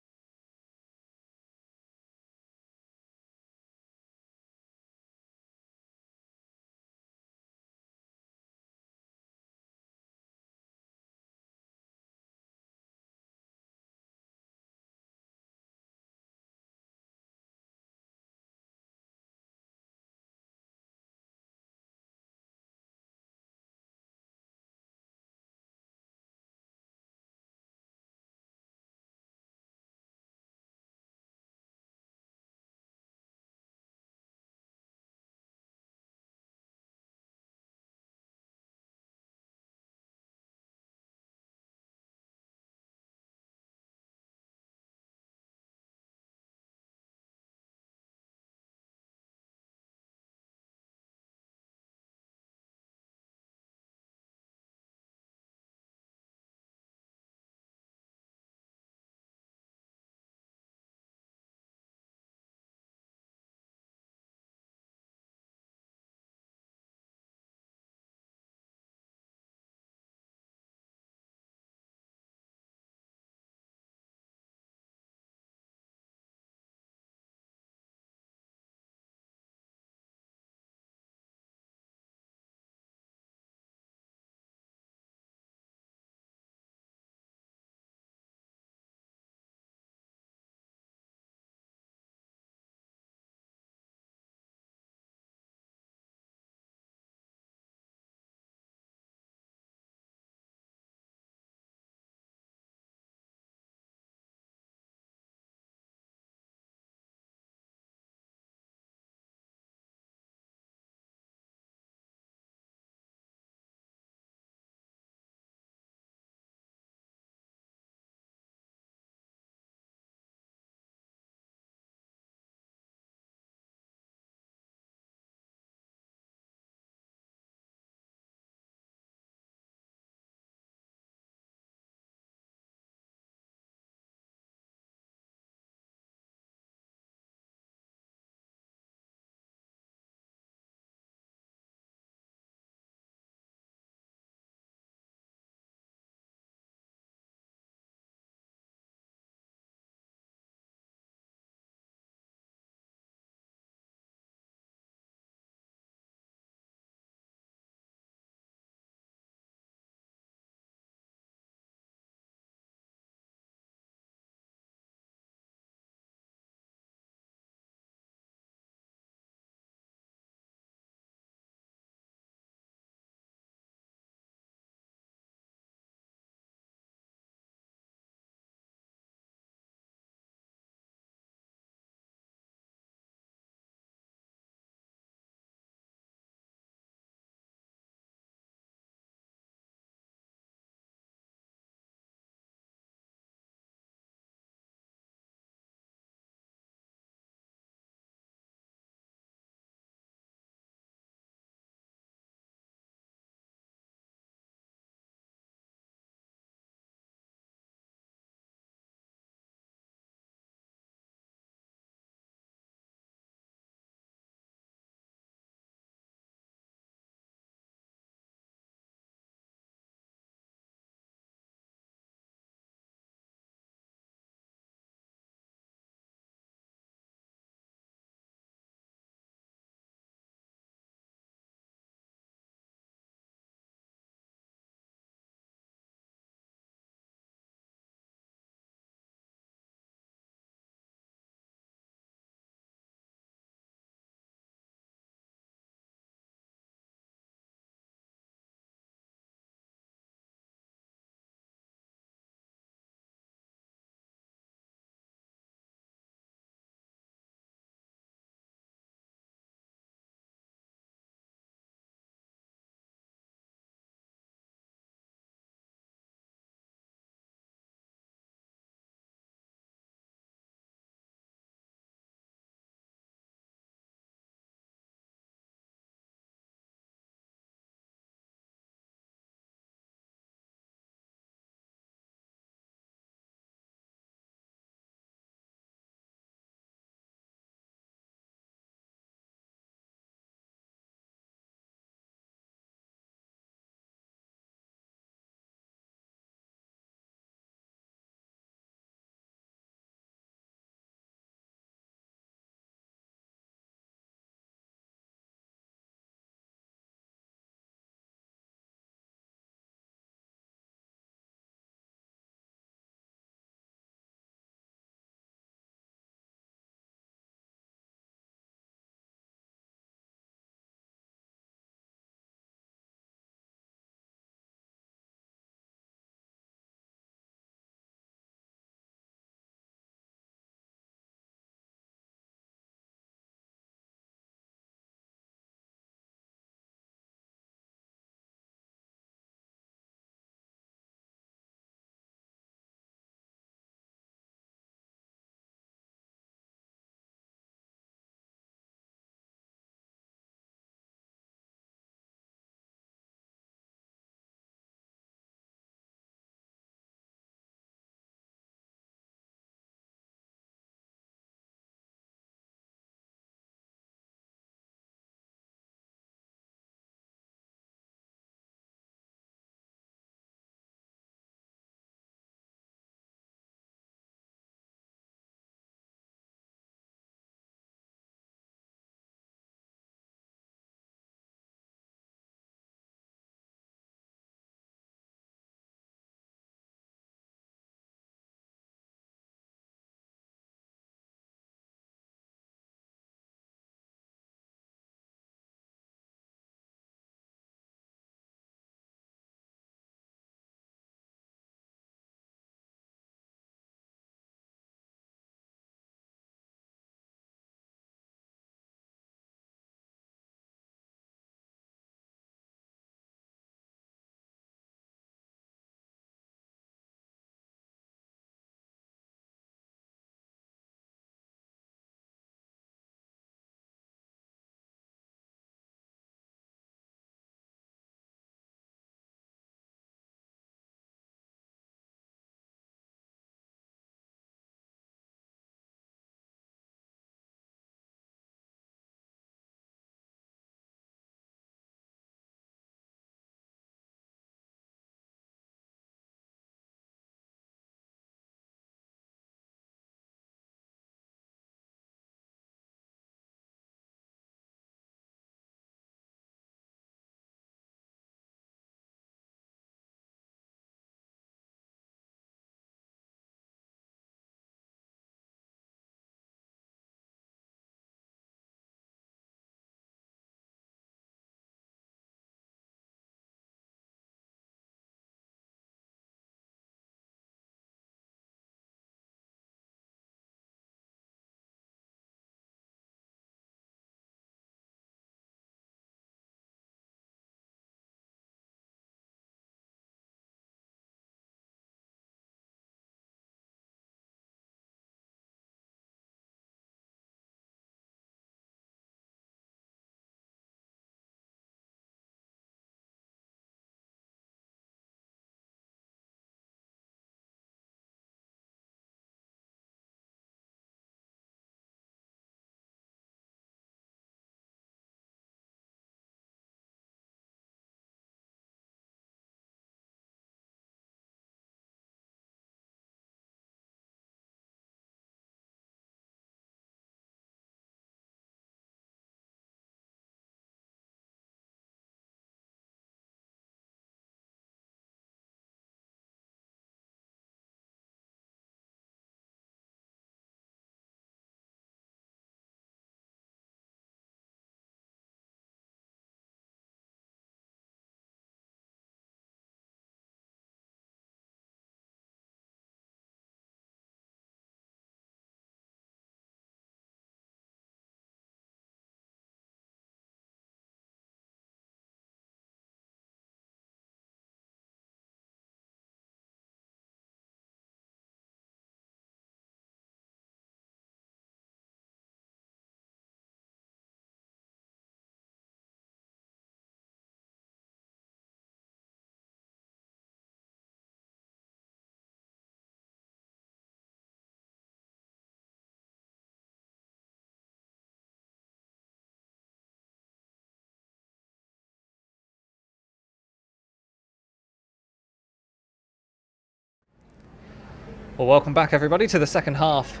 Well, welcome back everybody to the second half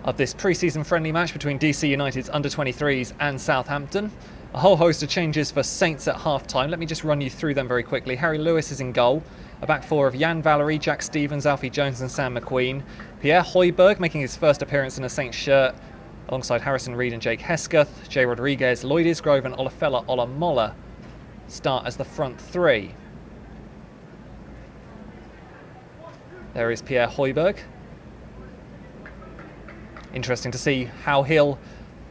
of this pre-season friendly match between DC United's under-23s and Southampton. A whole host of changes for Saints at half-time. Let me just run you through them very quickly. Harry Lewis is in goal. A back four of Jan Valery, Jack Stevens, Alfie Jones and Sam McQueen. Pierre Højbjerg making his first appearance in a Saints shirt alongside Harrison Reed and Jake Hesketh. Jay Rodriguez, Lloyd Isgrove and Olafella Olamola start as the front three. There is Pierre Højbjerg. Interesting to see how he'll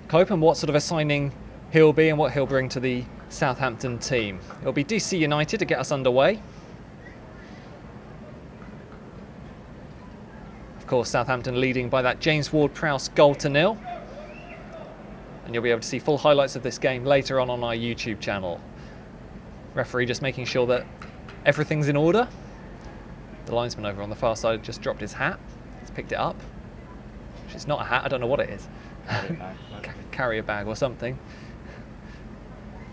cope and what sort of a signing he'll be and what he'll bring to the Southampton team. It'll be DC United to get us underway. Of course, Southampton leading by that James Ward-Prowse goal to nil. And you'll be able to see full highlights of this game later on our YouTube channel. Referee just making sure that everything's in order. The linesman over on the far side just dropped his hat. He's picked it up. It's not a hat, I don't know what it is. Carrier bag or something.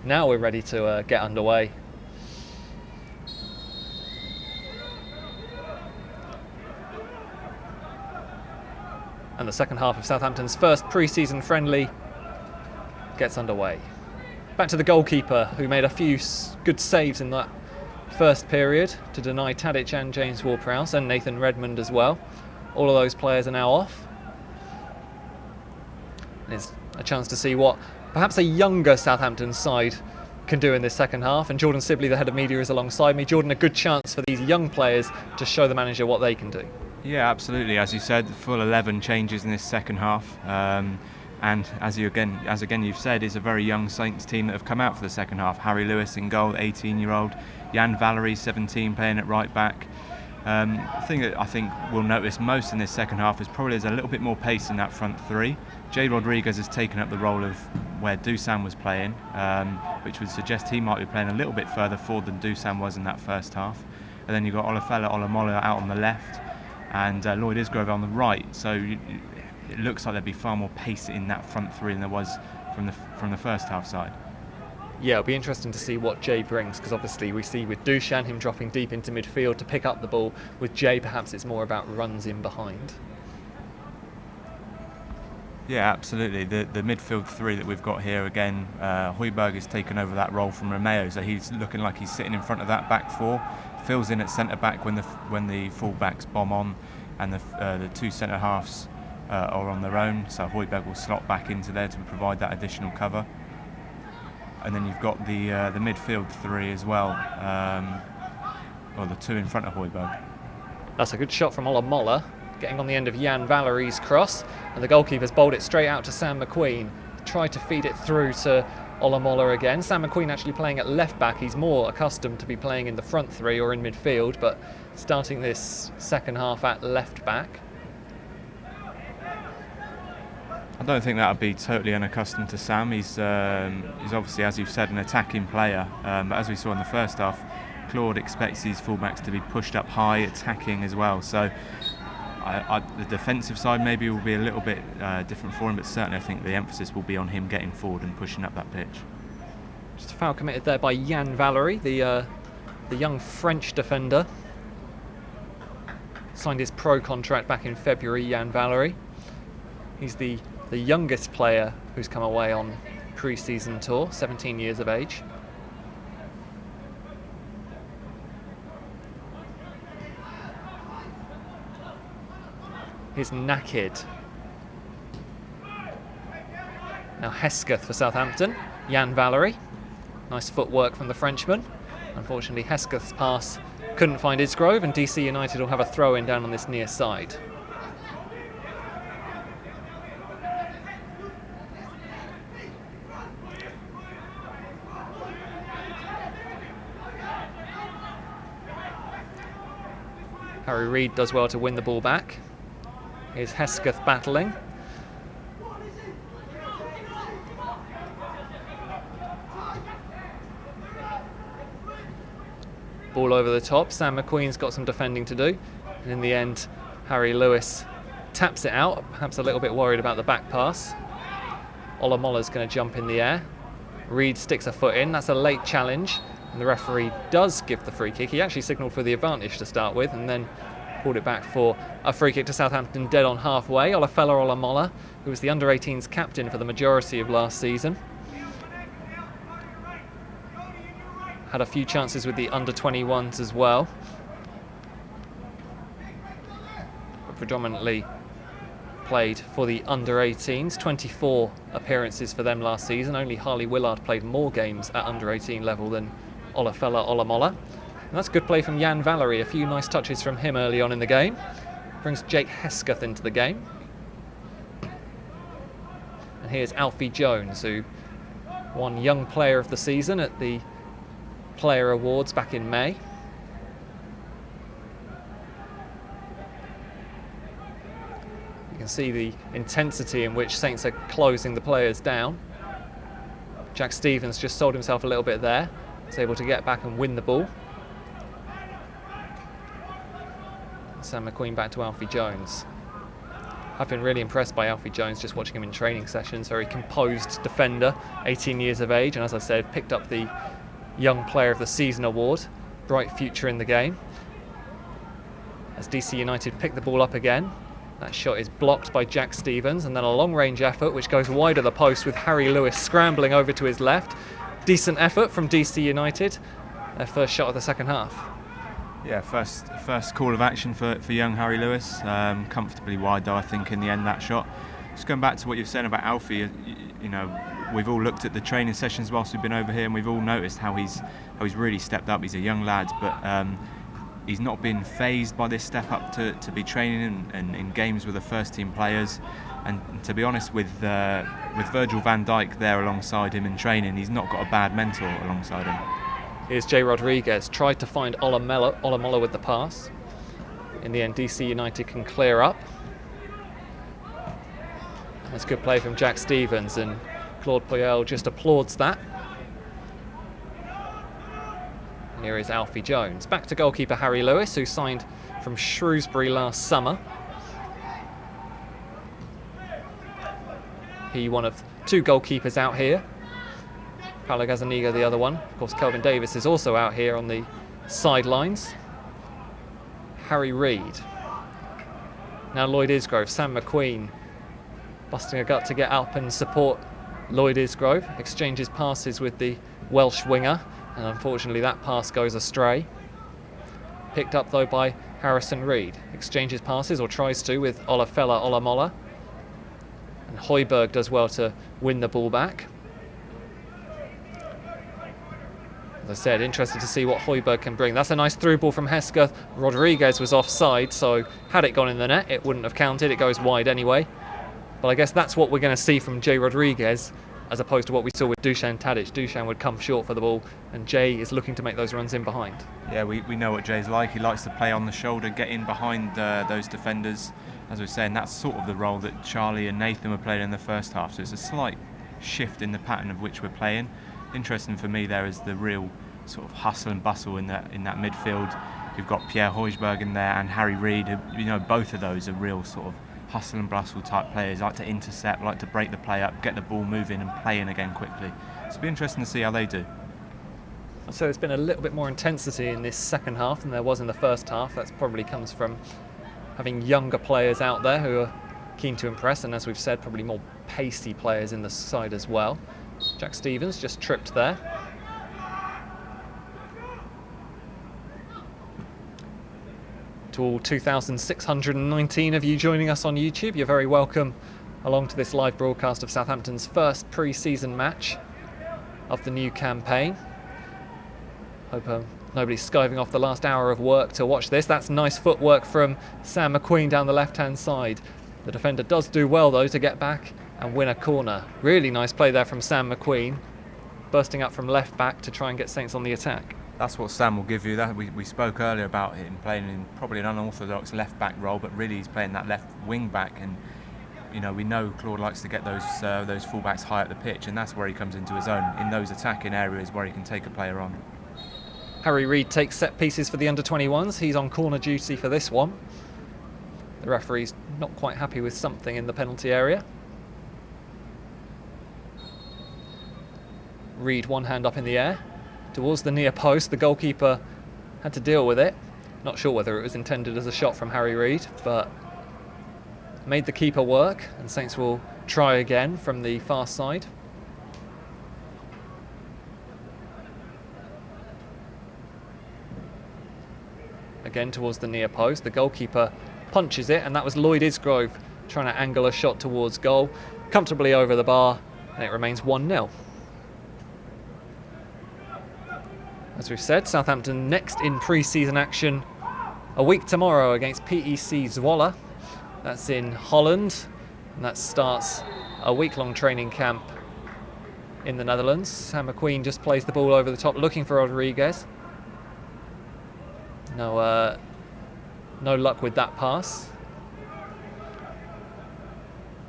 Now we're ready to get underway. And the second half of Southampton's first pre-season friendly gets underway. Back to the goalkeeper, who made a few good saves in that first period to deny Tadic and James Ward-Prowse and Nathan Redmond as well. All of those players are now off. It's a chance to see what perhaps a younger Southampton side can do in this second half, and Jordan Sibley, the head of media, is alongside me. Jordan, a good chance for these young players to show the manager what they can do. Yeah, absolutely. As you said, full 11 changes in this second half. And as again you've said, it's a very young Saints team that have come out for the second half. Harry Lewis in goal, 18-year-old. Jan Valery, 17, playing at right back. The thing that I think we'll notice most in this second half is probably there's a little bit more pace in that front three. Jay Rodriguez has taken up the role of where Dusan was playing, which would suggest he might be playing a little bit further forward than Dusan was in that first half. And then you've got Olafella Olamola out on the left and Lloyd Isgrove on the right. So it looks like there'd be far more pace in that front three than there was from the first half side. Yeah, it'll be interesting to see what Jay brings, because obviously we see with Dusan him dropping deep into midfield to pick up the ball. With Jay, perhaps it's more about runs in behind. Yeah, absolutely. The midfield three that we've got here again, Højbjerg has taken over that role from Romeo, so he's looking like he's sitting in front of that back four. Fills in at centre back when the full backs bomb on, and the two centre halves are on their own. So Højbjerg will slot back into there to provide that additional cover. And then you've got the midfield three as well, or the two in front of Højbjerg. That's a good shot from Olamola, getting on the end of Jan Valery's cross, and the goalkeeper's bowled it straight out to Sam McQueen. Tried to feed it through to Olamola again. Sam McQueen actually playing at left back. He's more accustomed to be playing in the front three or in midfield, but starting this second half at left back. I don't think that would be totally unaccustomed to Sam. He's obviously, as you've said, an attacking player. But as we saw in the first half, Claude expects these fullbacks to be pushed up high, attacking as well. So the defensive side maybe will be a little bit different for him, but certainly I think the emphasis will be on him getting forward and pushing up that pitch. Just a foul committed there by Jan Valery, the young French defender. Signed his pro contract back in February, Jan Valery. He's the youngest player who's come away on pre-season tour, 17 years of age. Here's Nakid. Now Hesketh for Southampton. Jan Valery. Nice footwork from the Frenchman. Unfortunately, Hesketh's pass couldn't find Isgrove, and DC United will have a throw-in down on this near side. Harry Reid does well to win the ball back. Here's Hesketh battling. Ball over the top. Sam McQueen's got some defending to do. And in the end, Harry Lewis taps it out, perhaps a little bit worried about the back pass. Olamola's going to jump in the air. Reid sticks a foot in. That's a late challenge. And the referee does give the free kick. He actually signalled for the advantage to start with, and then pulled it back for a free kick to Southampton dead on halfway. Olafella Olamola, who was the under-18s captain for the majority of last season. Had a few chances with the under-21s as well. But predominantly played for the under-18s. 24 appearances for them last season. Only Harley Willard played more games at under-18 level than Olafella Olamola. And that's good play from Jan Valery. A few nice touches from him early on in the game. Brings Jake Hesketh into the game. And here's Alfie Jones, who won Young Player of the Season at the Player Awards back in May. You can see the intensity in which Saints are closing the players down. Jack Stevens just sold himself a little bit there. He's able to get back and win the ball. Sam McQueen back to Alfie Jones. I've been really impressed by Alfie Jones just watching him in training sessions. Very composed defender, 18 years of age, and as I said, picked up the Young Player of the Season award. Bright future in the game. As DC United pick the ball up again, that shot is blocked by Jack Stevens, and then a long-range effort which goes wide of the post with Harry Lewis scrambling over to his left. Decent effort from DC United. Their first shot of the second half. Yeah, first call of action for young Harry Lewis. Comfortably wide though, I think, in the end, that shot. Just going back to what you've said about Alfie, you know, we've all looked at the training sessions whilst we've been over here, and we've all noticed how he's really stepped up. He's a young lad, but he's not been phased by this step up to be training and in games with the first team players. And to be honest, with Virgil van Dijk there alongside him in training, he's not got a bad mentor alongside him. Here's Jay Rodriguez, tried to find Olamola with the pass. In the end, DC United can clear up. That's good play from Jack Stevens, and Claude Puel just applauds that. And here is Alfie Jones. Back to goalkeeper Harry Lewis, who signed from Shrewsbury last summer. He one of two goalkeepers out here. Paulo Gazzaniga the other one. Of course, Kelvin Davis is also out here on the sidelines. Harry Reid. Now Lloyd Isgrove, Sam McQueen busting a gut to get up and support Lloyd Isgrove. Exchanges passes with the Welsh winger, and unfortunately that pass goes astray. Picked up though by Harrison Reid. Exchanges passes, or tries to, with Olafella Olamola. And Højbjerg does well to win the ball back. As I said, interested to see what Højbjerg can bring. That's a nice through ball from Hesketh. Rodriguez was offside, so had it gone in the net, it wouldn't have counted. It goes wide anyway. But I guess that's what we're going to see from Jay Rodriguez, as opposed to what we saw with Dusan Tadic. Dusan would come short for the ball, and Jay is looking to make those runs in behind. Yeah, we know what Jay's like. He likes to play on the shoulder, get in behind those defenders. As we were saying, that's sort of the role that Charlie and Nathan were playing in the first half. So it's a slight shift in the pattern of which we're playing. Interesting for me there is the real sort of hustle and bustle in that midfield. You've got Pierre Højbjerg in there and Harry Reid. You know, both of those are real sort of hustle and bustle type players. Like to intercept, like to break the play up, get the ball moving and play in again quickly. So it'll be interesting to see how they do. So there's been a little bit more intensity in this second half than there was in the first half. That probably comes from having younger players out there who are keen to impress, and as we've said, probably more pacey players in the side as well. Jack Stevens just tripped there. To all 2,619 of you joining us on YouTube, you're very welcome along to this live broadcast of Southampton's first pre-season match of the new campaign. Hope nobody's skiving off the last hour of work to watch this. That's nice footwork from Sam McQueen down the left-hand side. The defender does do well, though, to get back and win a corner. Really nice play there from Sam McQueen, bursting up from left back to try and get Saints on the attack. That's what Sam will give you. That we spoke earlier about him playing in probably an unorthodox left back role, but really he's playing that left wing back, and you know, we know Claude likes to get those fullbacks high up the pitch, and that's where he comes into his own, in those attacking areas where he can take a player on. Harry Reid takes set pieces for the under-21s. He's on corner duty for this one. The referee's not quite happy with something in the penalty area. Reid one hand up in the air towards the near post. The goalkeeper had to deal with it. Not sure whether it was intended as a shot from Harry Reid, but made the keeper work, and Saints will try again from the far side. Again towards the near post. The goalkeeper punches it, and that was Lloyd Isgrove trying to angle a shot towards goal. Comfortably over the bar, and it remains 1-0. As we've said, Southampton next in pre-season action a week tomorrow against PEC Zwolle. That's in Holland, and that starts a week-long training camp in the Netherlands. Sam McQueen just plays the ball over the top, looking for Rodriguez. No luck with that pass.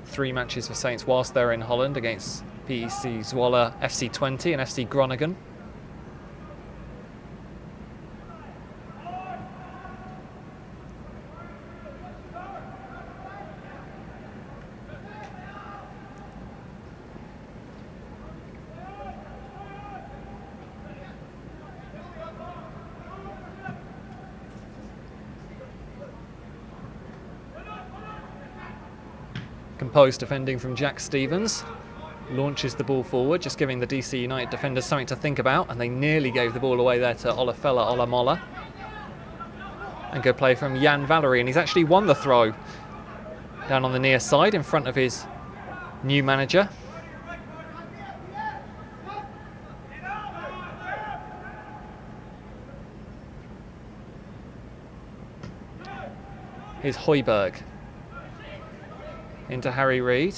3 matches for Saints whilst they're in Holland against PEC Zwolle, FC Twente and FC Groningen. Composed defending from Jack Stevens. Launches the ball forward, just giving the DC United defenders something to think about, and they nearly gave the ball away there to Olafella Olamola. And good play from Jan Valery, and he's actually won the throw down on the near side in front of his new manager. Here's Højbjerg into Harry Reid.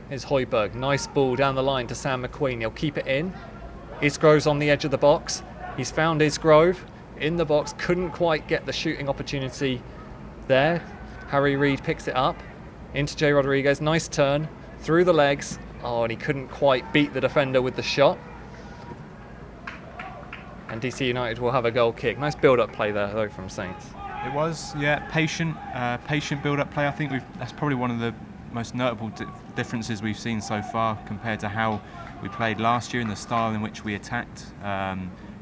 Here's Højbjerg, nice ball down the line to Sam McQueen, he'll keep it in. Isgrove's on the edge of the box. He's found Isgrove in the box, couldn't quite get the shooting opportunity there. Harry Reid picks it up into Jay Rodriguez, nice turn through the legs. Oh, and he couldn't quite beat the defender with the shot. And DC United will have a goal kick. Nice build-up play there though from Saints. It was, yeah, patient build-up play. I think that's probably one of the most notable differences we've seen so far compared to how we played last year and the style in which we attacked.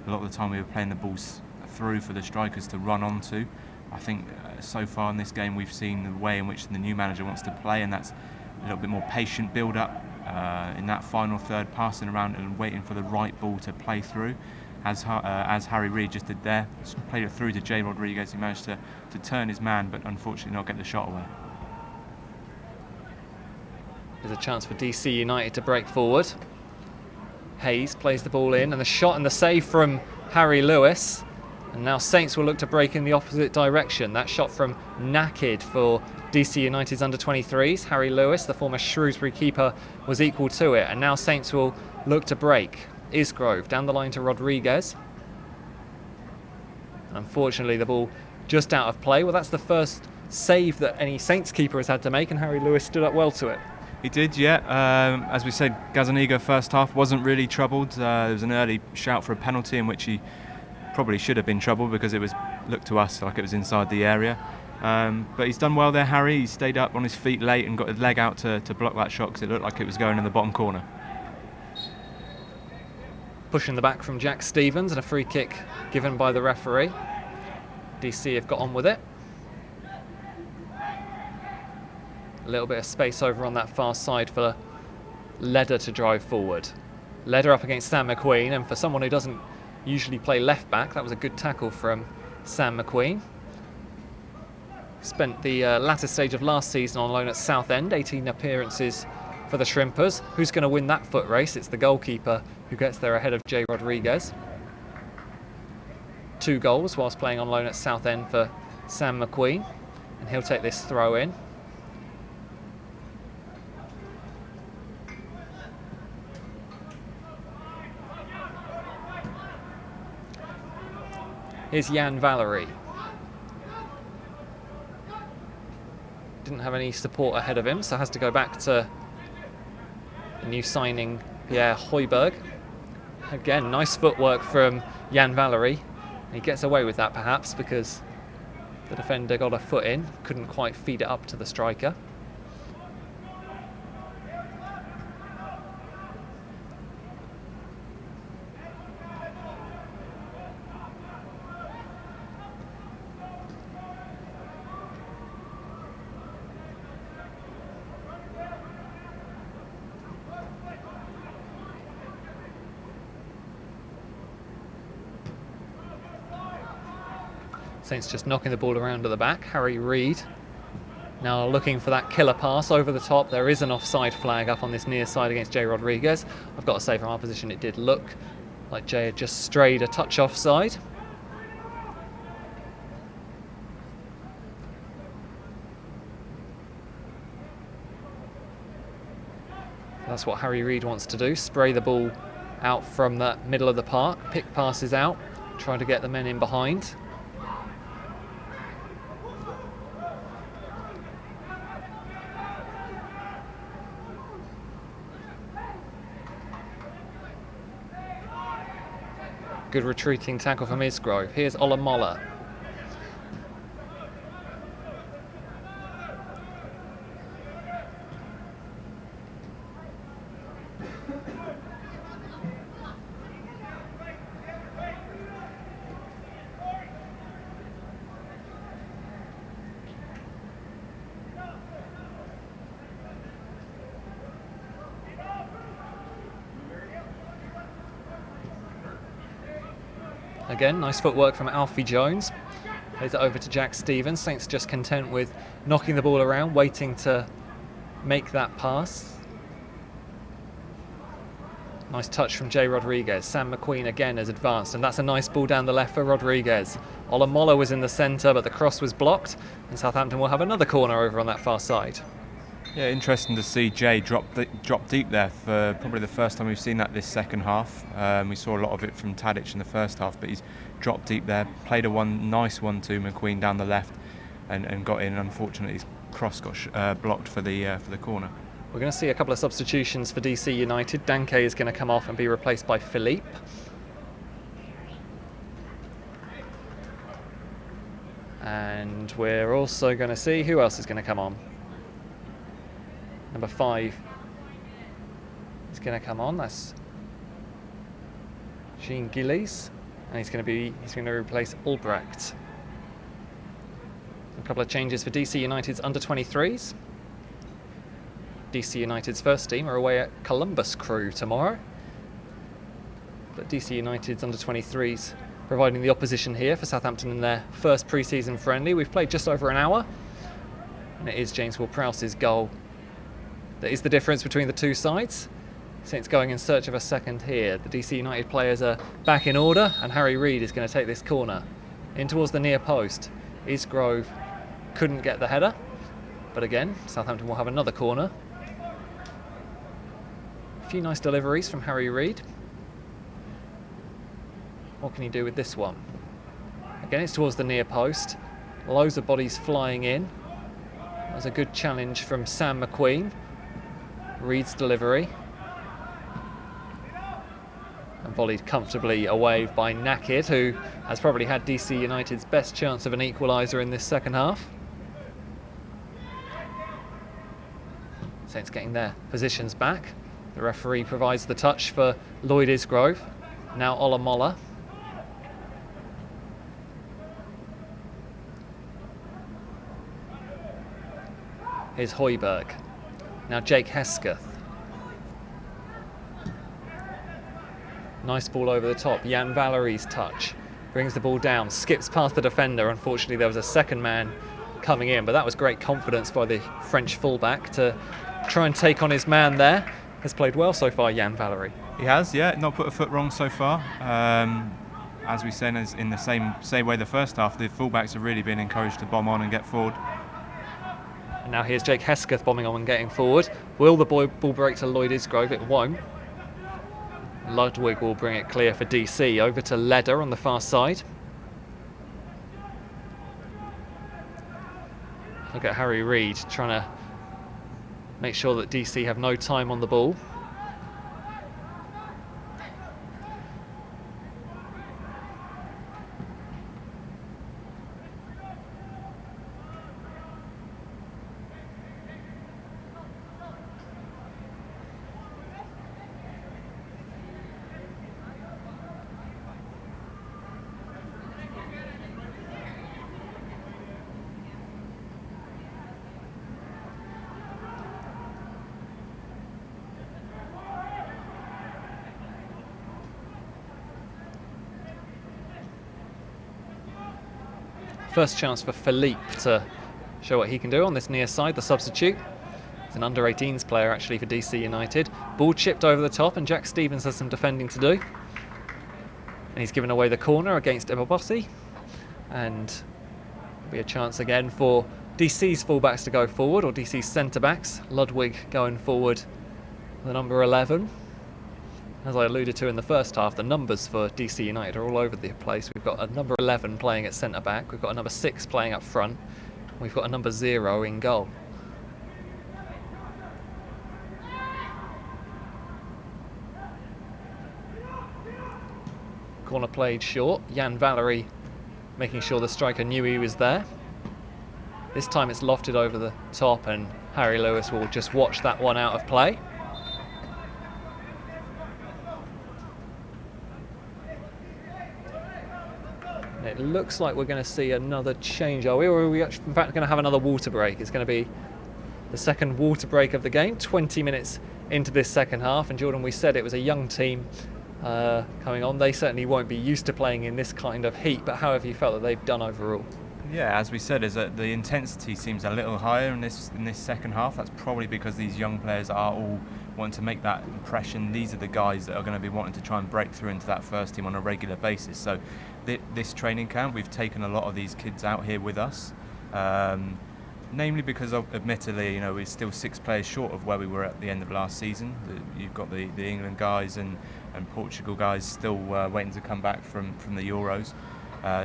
A lot of the time we were playing the balls through for the strikers to run onto. I think so far in this game we've seen the way in which the new manager wants to play, and that's a little bit more patient build-up in that final third, passing around and waiting for the right ball to play through, as Harry Reid just did there. Played it through to Jay Rodriguez, who managed to turn his man, but unfortunately not get the shot away. There's a chance for DC United to break forward. Hayes plays the ball in, and the shot and the save from Harry Lewis. And now Saints will look to break in the opposite direction. That shot from Naked for DC United's under-23s. Harry Lewis, the former Shrewsbury keeper, was equal to it. And now Saints will look to break. Isgrove down the line to Rodriguez. Unfortunately, the ball just out of play. Well, that's the first save that any Saints keeper has had to make, and Harry Lewis stood up well to it. He did, yeah. As we said, Gazzaniga first half wasn't really troubled. There was an early shout for a penalty in which he probably should have been troubled because it looked to us like it was inside the area. But he's done well there, Harry. He stayed up on his feet late and got his leg out to block that shot because it looked like it was going in the bottom corner. Push in the back from Jack Stevens and a free kick given by the referee. DC have got on with it. A little bit of space over on that far side for Leder to drive forward. Leder up against Sam McQueen, and for someone who doesn't usually play left back, that was a good tackle from Sam McQueen. Spent the latter stage of last season on loan at Southend, 18 appearances for the Shrimpers. Who's going to win that foot race? It's the goalkeeper who gets there ahead of Jay Rodriguez. 2 goals whilst playing on loan at Southend for Sam McQueen, and he'll take this throw in. Here's Jan Valery. Didn't have any support ahead of him, so has to go back to the new signing Pierre Højbjerg. Again, nice footwork from Jan Valery. He gets away with that perhaps because the defender got a foot in, couldn't quite feed it up to the striker. Saints just knocking the ball around at the back. Harry Reid now looking for that killer pass over the top. There is an offside flag up on this near side against Jay Rodriguez. I've got to say from our position it did look like Jay had just strayed a touch offside. That's what Harry Reid wants to do, spray the ball out from the middle of the park, pick passes out, try to get the men in behind. Good retreating tackle from Isgrove. Here's Olamola. Again, nice footwork from Alfie Jones. Plays it over to Jack Stevens. Saints just content with knocking the ball around, waiting to make that pass. Nice touch from Jay Rodriguez. Sam McQueen again has advanced, and that's a nice ball down the left for Rodriguez. Olamola was in the centre, but the cross was blocked, and Southampton will have another corner over on that far side. Yeah, interesting to see Jay drop deep there for probably the first time we've seen that this second half. We saw a lot of it from Tadic in the first half, but he's dropped deep there, played a nice 1-2 McQueen down the left, and got in. Unfortunately, his cross got blocked for the corner. We're going to see a couple of substitutions for DC United. Danke is going to come off and be replaced by Philippe. And we're also going to see who else is going to come on. Number 5 is going to come on. That's Jean Gillies, and he's going to replace Albrecht. A couple of changes for DC United's under-23s. DC United's first team are away at Columbus Crew tomorrow, but DC United's under-23s providing the opposition here for Southampton in their first pre-season friendly. We've played just over an hour, and it is James Ward-Prowse's goal that is the difference between the two sides. Saints going in search of a second here. The DC United players are back in order, and Harry Reid is going to take this corner in towards the near post. Isgrove couldn't get the header, but again, Southampton will have another corner. A few nice deliveries from Harry Reid. What can he do with this one? Again, it's towards the near post. Loads of bodies flying in. That was a good challenge from Sam McQueen. Reid's delivery. And volleyed comfortably away by Nakid, who has probably had DC United's best chance of an equaliser in this second half. Saints getting their positions back. The referee provides the touch for Lloyd Isgrove. Now Olamola. Here's Højbjerg. Now Jake Hesketh. Nice ball over the top. Jan Valery's touch. Brings the ball down, skips past the defender. Unfortunately, there was a second man coming in, but that was great confidence by the French fullback to try and take on his man there. Has played well so far, Jan Valery. He has, yeah, not put a foot wrong so far. As we said, in the same way the first half, the fullbacks have really been encouraged to bomb on and get forward. And now here's Jake Hesketh bombing on and getting forward. Will the ball break to Lloyd Isgrove? It won't. Ludwig will bring it clear for DC. Over to Leder on the far side. Look at Harry Reid trying to make sure that DC have no time on the ball. First chance for Philippe to show what he can do on this near side, the substitute. He's an under-18s player actually for DC United. Ball chipped over the top, and Jack Stevens has some defending to do. And he's given away the corner against Ebobossi. And there'll be a chance again for DC's fullbacks to go forward, or DC's centre-backs. Ludwig going forward, the number 11. As I alluded to in the first half, the numbers for DC United are all over the place. We've got a number 11 playing at centre-back, we've got a number 6 playing up front, we've got a number 0 in goal. Corner played short, Jan Valery making sure the striker knew he was there. This time it's lofted over the top, and Harry Lewis will just watch that one out of play. It looks like we're going to see another change. Are we? Or are we actually, in fact, going to have another water break? It's going to be the second water break of the game, 20 minutes into this second half. And Jordan, we said it was a young team coming on. They certainly won't be used to playing in this kind of heat, but how have you felt that they've done overall? Yeah, as we said, is that the intensity seems a little higher in this second half. That's probably because these young players are all wanting to make that impression. These are the guys that are going to be wanting to try and break through into that first team on a regular basis. So this training camp, we've taken a lot of these kids out here with us, namely because admittedly, we're still 6 players short of where we were at the end of last season. You've got the England guys and Portugal guys still waiting to come back from the Euros.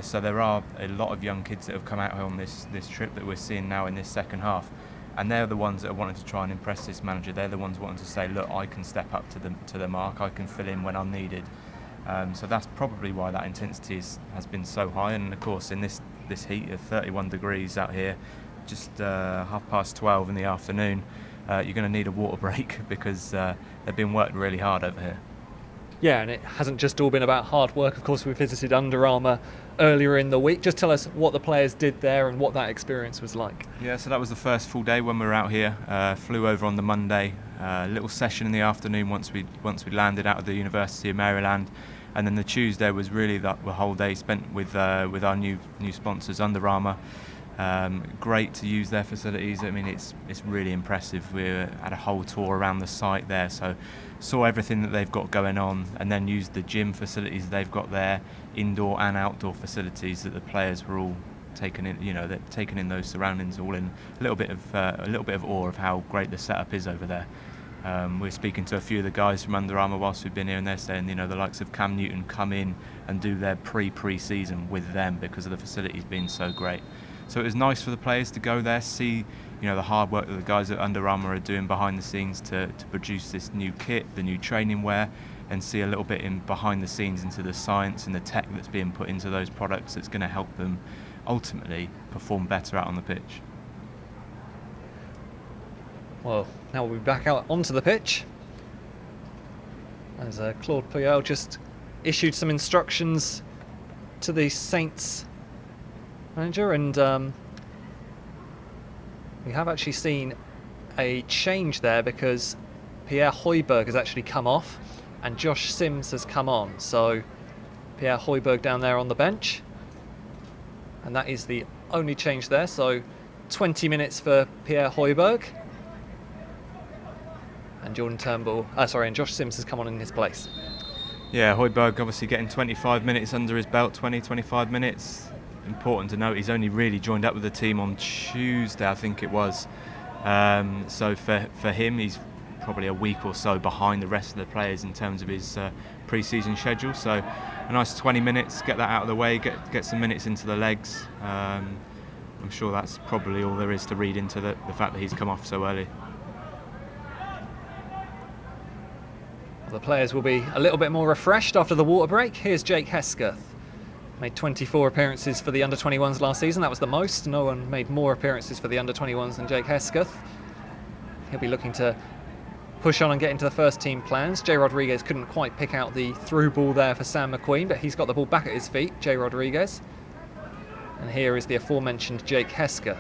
So there are a lot of young kids that have come out on this trip that we're seeing now in this second half, and they're the ones that are wanting to try and impress this manager. They're the ones wanting to say, look, I can step up to the mark, I can fill in when I'm needed. So that's probably why that intensity has been so high. And of course, in this heat of 31 degrees out here, just 12:30 in the afternoon, you're going to need a water break because they've been working really hard over here. Yeah, and it hasn't just all been about hard work. Of course, we visited Under Armour earlier in the week. Just tell us what the players did there and what that experience was like. Yeah, so that was the first full day when we were out here. Flew over on the Monday. Little session in the afternoon once we landed out of the University of Maryland, and then the Tuesday was really the whole day spent with our new sponsors, Under Armour. Great to use their facilities. I mean, it's really impressive. We had a whole tour around the site there, so saw everything that they've got going on, and then used the gym facilities they've got there, indoor and outdoor facilities that the players were all taken in. They're taken in those surroundings, all in a little bit of awe of how great the setup is over there. We're speaking to a few of the guys from Under Armour whilst we've been here, and they're saying, the likes of Cam Newton come in and do their pre-season with them because of the facilities being so great. So it was nice for the players to go there, see the hard work that the guys at Under Armour are doing behind the scenes to produce this new kit, the new training wear, and see a little bit in behind the scenes into the science and the tech that's being put into those products that's going to help them ultimately perform better out on the pitch. Well, now we'll be back out onto the pitch as Claude Puel just issued some instructions to the Saints manager, and we have actually seen a change there because Pierre Højbjerg has actually come off and Josh Sims has come on. So Pierre Højbjerg down there on the bench, and that is the only change there. So 20 minutes for Pierre Højbjerg, and and Josh Sims has come on in his place. Yeah, Højbjerg obviously getting 25 minutes under his belt, 25 minutes. Important to note, he's only really joined up with the team on Tuesday, I think it was. So for him, he's probably a week or so behind the rest of the players in terms of his pre-season schedule. So a nice 20 minutes, get that out of the way, get some minutes into the legs. I'm sure that's probably all there is to read into the fact that he's come off so early. The players will be a little bit more refreshed after the water break. Here's Jake Hesketh. Made 24 appearances for the under-21s last season. That was the most. No one made more appearances for the under-21s than Jake Hesketh. He'll be looking to push on and get into the first team plans. Jay Rodriguez couldn't quite pick out the through ball there for Sam McQueen, but he's got the ball back at his feet, Jay Rodriguez. And here is the aforementioned Jake Hesketh.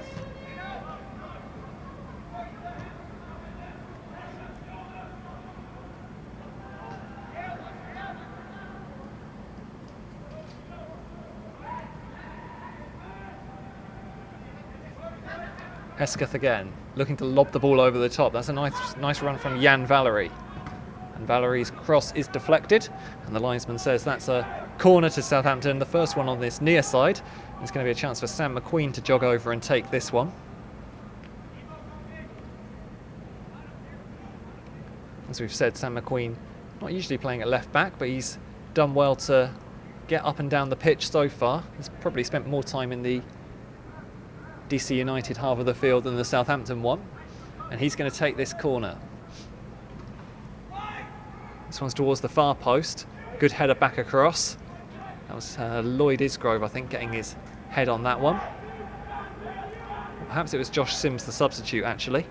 Hesketh again, looking to lob the ball over the top. That's a nice run from Jan Valery. And Valerie's cross is deflected, and the linesman says that's a corner to Southampton, the first one on this near side. There's going to be a chance for Sam McQueen to jog over and take this one. As we've said, Sam McQueen not usually playing at left back, but he's done well to get up and down the pitch so far. He's probably spent more time in the DC United half of the field than the Southampton one, and he's going to take this corner. This one's towards the far post. Good header back across. That was Lloyd Isgrove, I think, getting his head on that one. Or perhaps it was Josh Sims, the substitute, actually.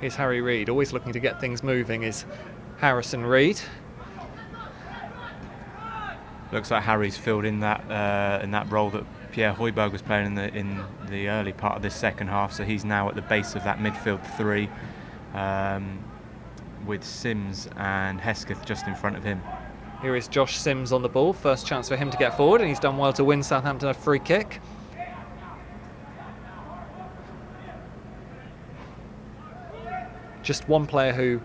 Here's Harry Reid, always looking to get things moving is Harrison Reid. Looks like Harry's filled in that role that Pierre Højbjerg was playing in the early part of this second half, so he's now at the base of that midfield three, with Sims and Hesketh just in front of him. Here is Josh Sims on the ball, first chance for him to get forward, and he's done well to win Southampton a free kick. Just one player who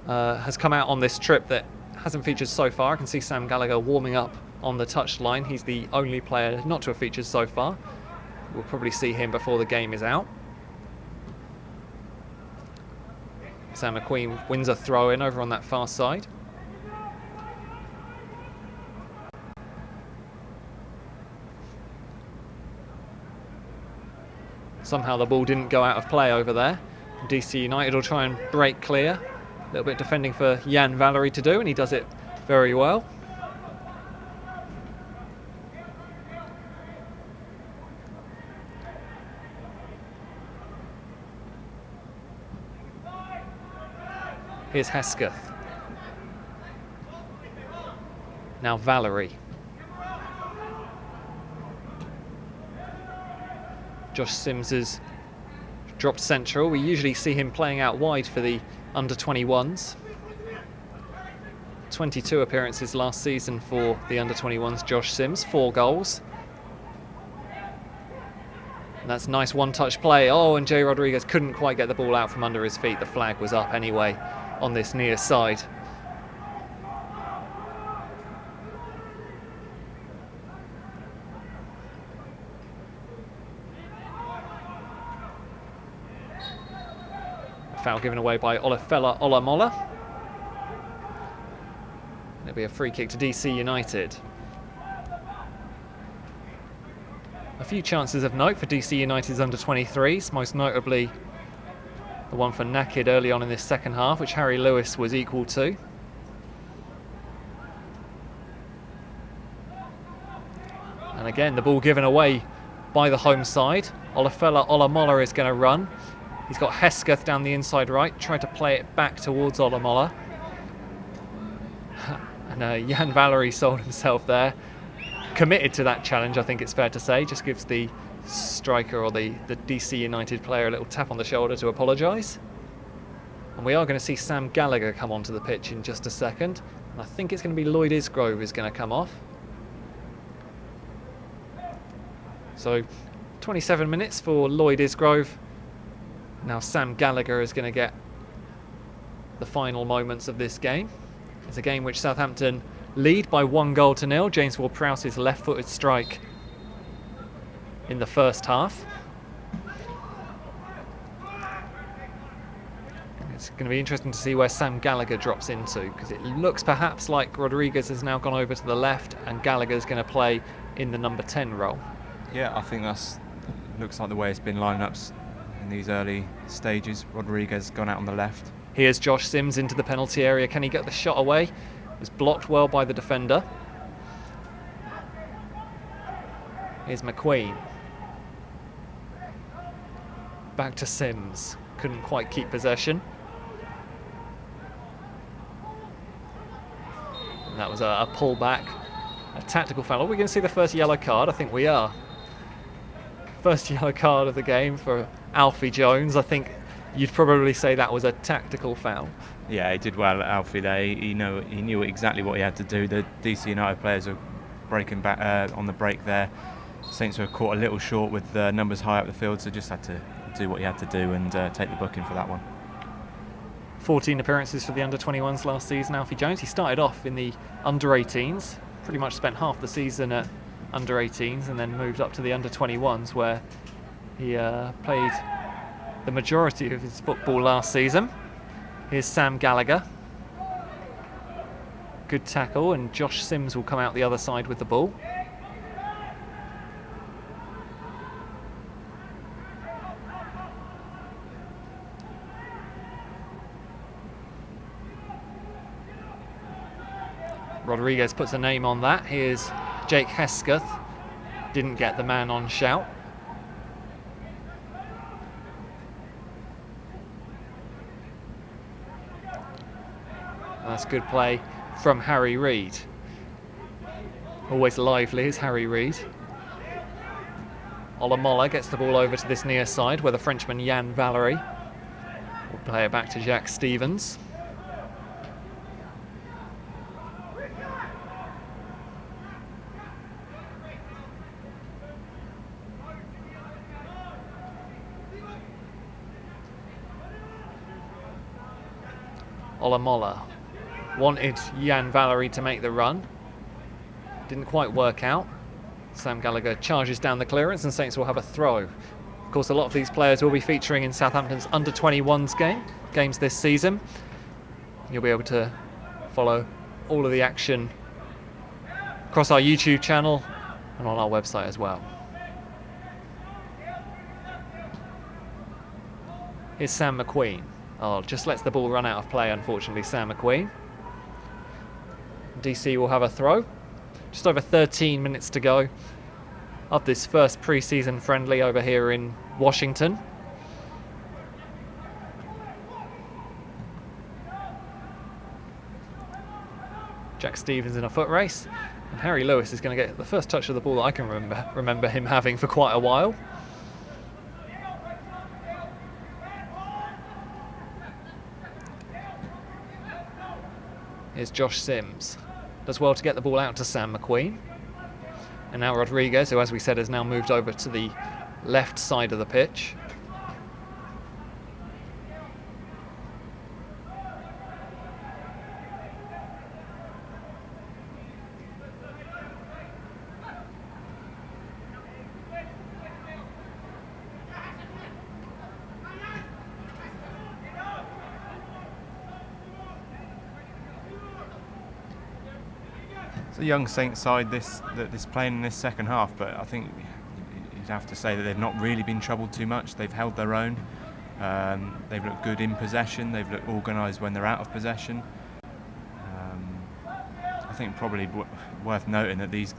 has come out on this trip that hasn't featured so far. I can see Sam Gallagher warming up on the touchline. He's the only player not to have featured so far. We'll probably see him before the game is out. Sam McQueen wins a throw in over on that far side. Somehow the ball didn't go out of play over there. DC United will try and break clear. A little bit defending for Jan Valery to do, and he does it very well. Here's Hesketh. Now Valery. Josh Sims has dropped central. We usually see him playing out wide for the under-21s. 22 appearances last season for the under-21s. Josh Sims, 4 goals. And that's a nice one-touch play. Oh, and Jay Rodriguez couldn't quite get the ball out from under his feet. The flag was up anyway on this near side. Foul given away by Olafella Olamola. It'll be a free kick to DC United. A few chances of note for DC United's under-23s, most notably the one for Nakid early on in this second half, which Harry Lewis was equal to. And again, the ball given away by the home side. Olafella Olamola is going to run. He's got Hesketh down the inside right, tried to play it back towards Olamola. And Jan Valery sold himself there. Committed to that challenge, I think it's fair to say. Just gives the striker or the DC United player a little tap on the shoulder to apologise. And we are going to see Sam Gallagher come onto the pitch in just a second. And I think it's going to be Lloyd Isgrove who's going to come off. So 27 minutes for Lloyd Isgrove. Now Sam Gallagher is going to get the final moments of this game. It's a game which Southampton lead by 1-0. James Ward-Prowse's left-footed strike in the first half. It's going to be interesting to see where Sam Gallagher drops into, because it looks perhaps like Rodriguez has now gone over to the left and Gallagher's going to play in the number 10 role. Yeah, I think that's looks like the way it's been lining up in these early stages. Rodriguez gone out on the left. Here's Josh Sims into the penalty area. Can he get the shot away? It was blocked well by the defender. Here's McQueen. Back to Sims. Couldn't quite keep possession. And that was a pullback, a tactical foul. Are we going to see the first yellow card? I think we are. First yellow card of the game for Alfie Jones. I think You'd probably say that was a tactical foul. Yeah, he did well, Alfie. There, he knew exactly what he had to do. The DC United players are breaking back on the break there. Saints were caught a little short with the numbers high up the field, so just had to do what he had to do and take the booking for that one. 14 appearances for the under-21s last season, Alfie Jones. He started off in the under-18s, pretty much spent half the season at under-18s and then moved up to the under-21s where he played the majority of his football last season. Here's Sam Gallagher. Good tackle, and Josh Sims will come out the other side with the ball. Rodriguez puts a name on that. Here's Jake Hesketh. Didn't get the man on shout. That's good play from Harry Reid. Always lively is Harry Reid. Olamola gets the ball over to this near side where the Frenchman Yann Valery will play it back to Jack Stevens. Olamola wanted Yann Valery to make the run. Didn't quite work out. Sam Gallagher charges down the clearance and Saints will have a throw. Of course, a lot of these players will be featuring in Southampton's under-21s games this season. You'll be able to follow all of the action across our YouTube channel and on our website as well. Here's Sam McQueen. Oh, just lets the ball run out of play, unfortunately, Sam McQueen. DC will have a throw. Just over 13 minutes to go of this first pre-season friendly over here in Washington. Jack Stevens in a foot race, and Harry Lewis is going to get the first touch of the ball that I can remember him having for quite a while. Here's Josh Sims. Does well to get the ball out to Sam McQueen. And now Rodriguez, who as we said has now moved over to the left side of the pitch. It's a young Saints side that's playing in this second half, but I think you'd have to say that they've not really been troubled too much. They've held their own. They've looked good in possession. They've looked organised when they're out of possession. I think probably worth noting that these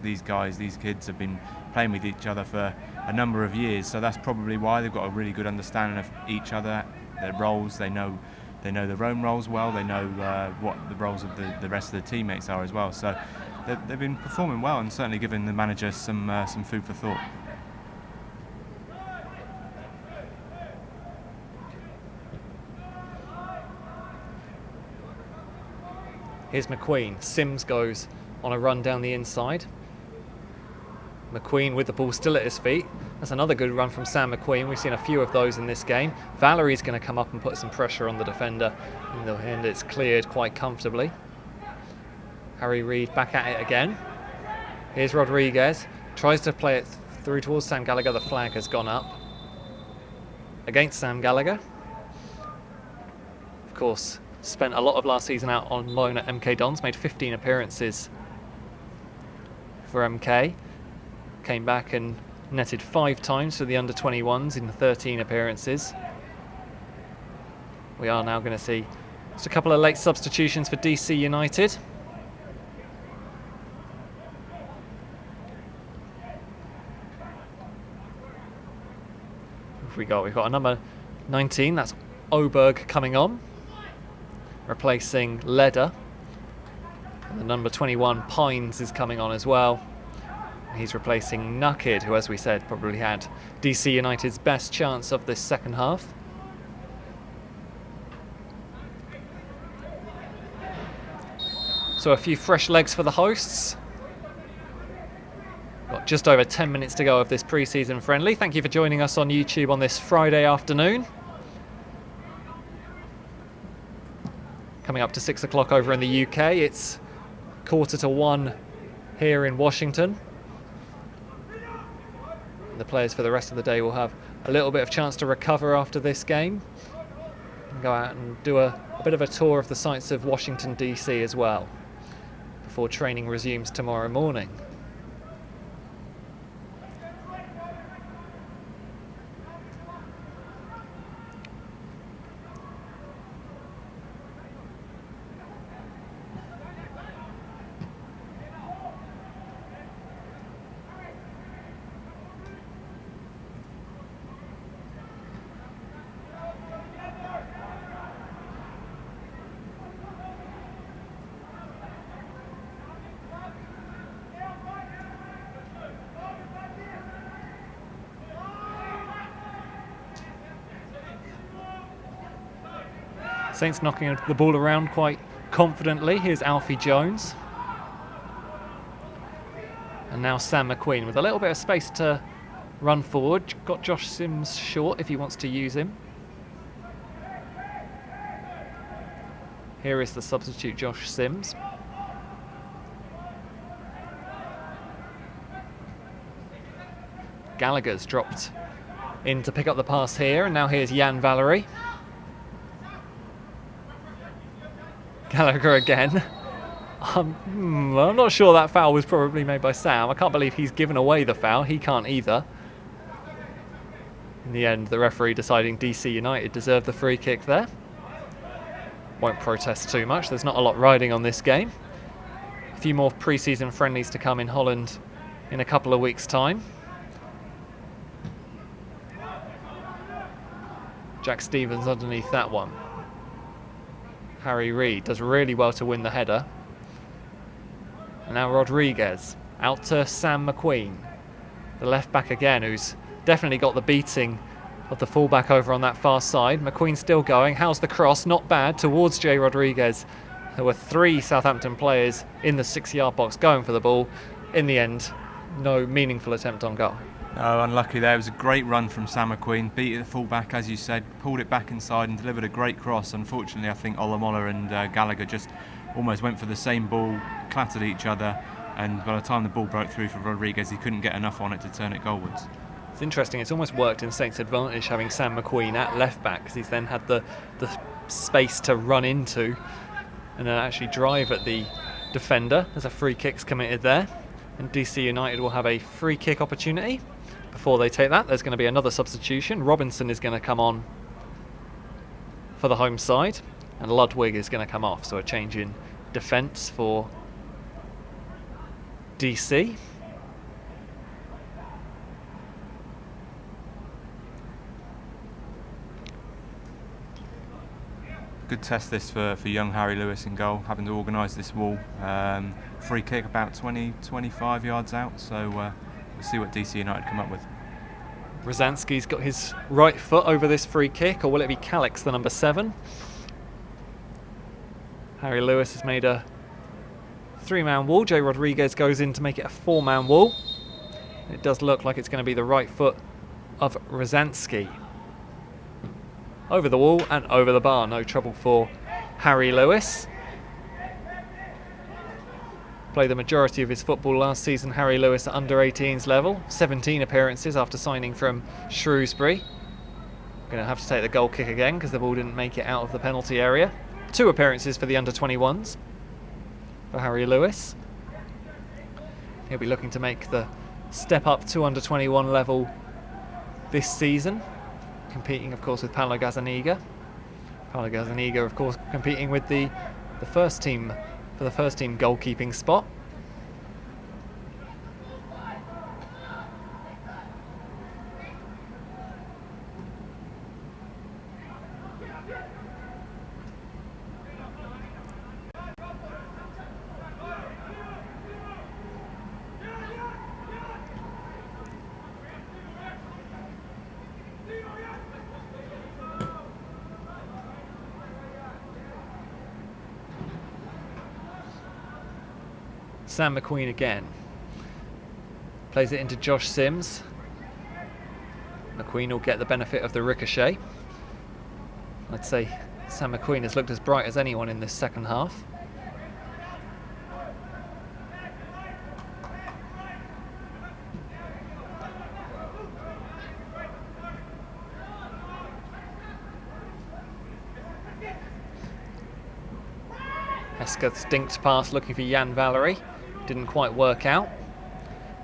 kids have been playing with each other for a number of years, so that's probably why they've got a really good understanding of each other, their roles. They know their own roles well. They know what the roles of the rest of the teammates are as well. So they've been performing well and certainly giving the manager some food for thought. Here's McQueen. Sims goes on a run down the inside. McQueen with the ball still at his feet. That's another good run from Sam McQueen. We've seen a few of those in this game. Valery's going to come up and put some pressure on the defender. In the end, it's cleared quite comfortably. Harry Reid back at it again. Here's Rodriguez. Tries to play it through towards Sam Gallagher. The flag has gone up against Sam Gallagher. Of course, spent a lot of last season out on loan at MK Dons. Made 15 appearances for MK. Came back and netted 5 times for the under-21s in 13 appearances. We are now going to see just a couple of late substitutions for DC United. We've got a number 19, that's Oberg coming on, replacing Leder. And the number 21, Pines, is coming on as well. He's replacing Nakid, who, as we said, probably had DC United's best chance of this second half. So a few fresh legs for the hosts. Got just over 10 minutes to go of this pre-season friendly. Thank you for joining us on YouTube on this Friday afternoon. Coming up to 6 o'clock over in the UK, it's 1:45 here in Washington. The players for the rest of the day will have a little bit of chance to recover after this game and go out and do a bit of a tour of the sights of Washington DC as well before training resumes tomorrow morning. Saints knocking the ball around quite confidently. Here's Alfie Jones. And now Sam McQueen with a little bit of space to run forward. Got Josh Sims short if he wants to use him. Here is the substitute Josh Sims. Gallagher's dropped in to pick up the pass here, and now here's Jan Valery. Gallagher again. I'm not sure that foul was probably made by Sam. I can't believe he's given away the foul. He can't either. In the end, the referee deciding DC United deserved the free kick there. Won't protest too much. There's not a lot riding on this game. A few more pre-season friendlies to come in Holland in a couple of weeks' time. Jack Stevens underneath that one. Harry Reid does really well to win the header. And now Rodriguez out to Sam McQueen, the left back again, who's definitely got the beating of the fullback over on that far side. McQueen still going. How's the cross? Not bad towards Jay Rodriguez. There were 3 Southampton players in the 6-yard box going for the ball. In the end, no meaningful attempt on goal. Oh, unlucky there. It was a great run from Sam McQueen. Beat the fullback, as you said, pulled it back inside and delivered a great cross. Unfortunately, I think Olamola and Gallagher just almost went for the same ball, clattered each other, and by the time the ball broke through for Rodriguez, he couldn't get enough on it to turn it goalwards. It's interesting. It's almost worked in Saints' advantage having Sam McQueen at left back, because he's then had the space to run into and then actually drive at the defender. There's a free kick's committed there, and DC United will have a free kick opportunity. Before they take that, there's going to be another substitution. Robinson is going to come on for the home side, and Ludwig is going to come off. So a change in defence for DC. Good test this for young Harry Lewis in goal, having to organise this wall. Free kick about 20-25 yards out, so we'll see what DC United come up with. Rosansky's got his right foot over this free kick, or will it be Calix, the number 7? Harry Lewis has made a 3-man wall. Jay Rodriguez goes in to make it a 4-man wall. It does look like it's going to be the right foot of Rosansky. Over the wall and over the bar. No trouble for Harry Lewis. Played the majority of his football last season, Harry Lewis, at under-18s level. 17 appearances after signing from Shrewsbury. Going to have to take the goal kick again because the ball didn't make it out of the penalty area. 2 appearances for the under-21s for Harry Lewis. He'll be looking to make the step up to under-21 level this season, competing, of course, with Paulo Gazzaniga. Paulo Gazzaniga, of course, competing with the first team for the first team goalkeeping spot. Sam McQueen again. Plays it into Josh Sims. McQueen will get the benefit of the ricochet. I'd say Sam McQueen has looked as bright as anyone in this second half. Hesketh stinked past looking for Jan Valery. Didn't quite work out.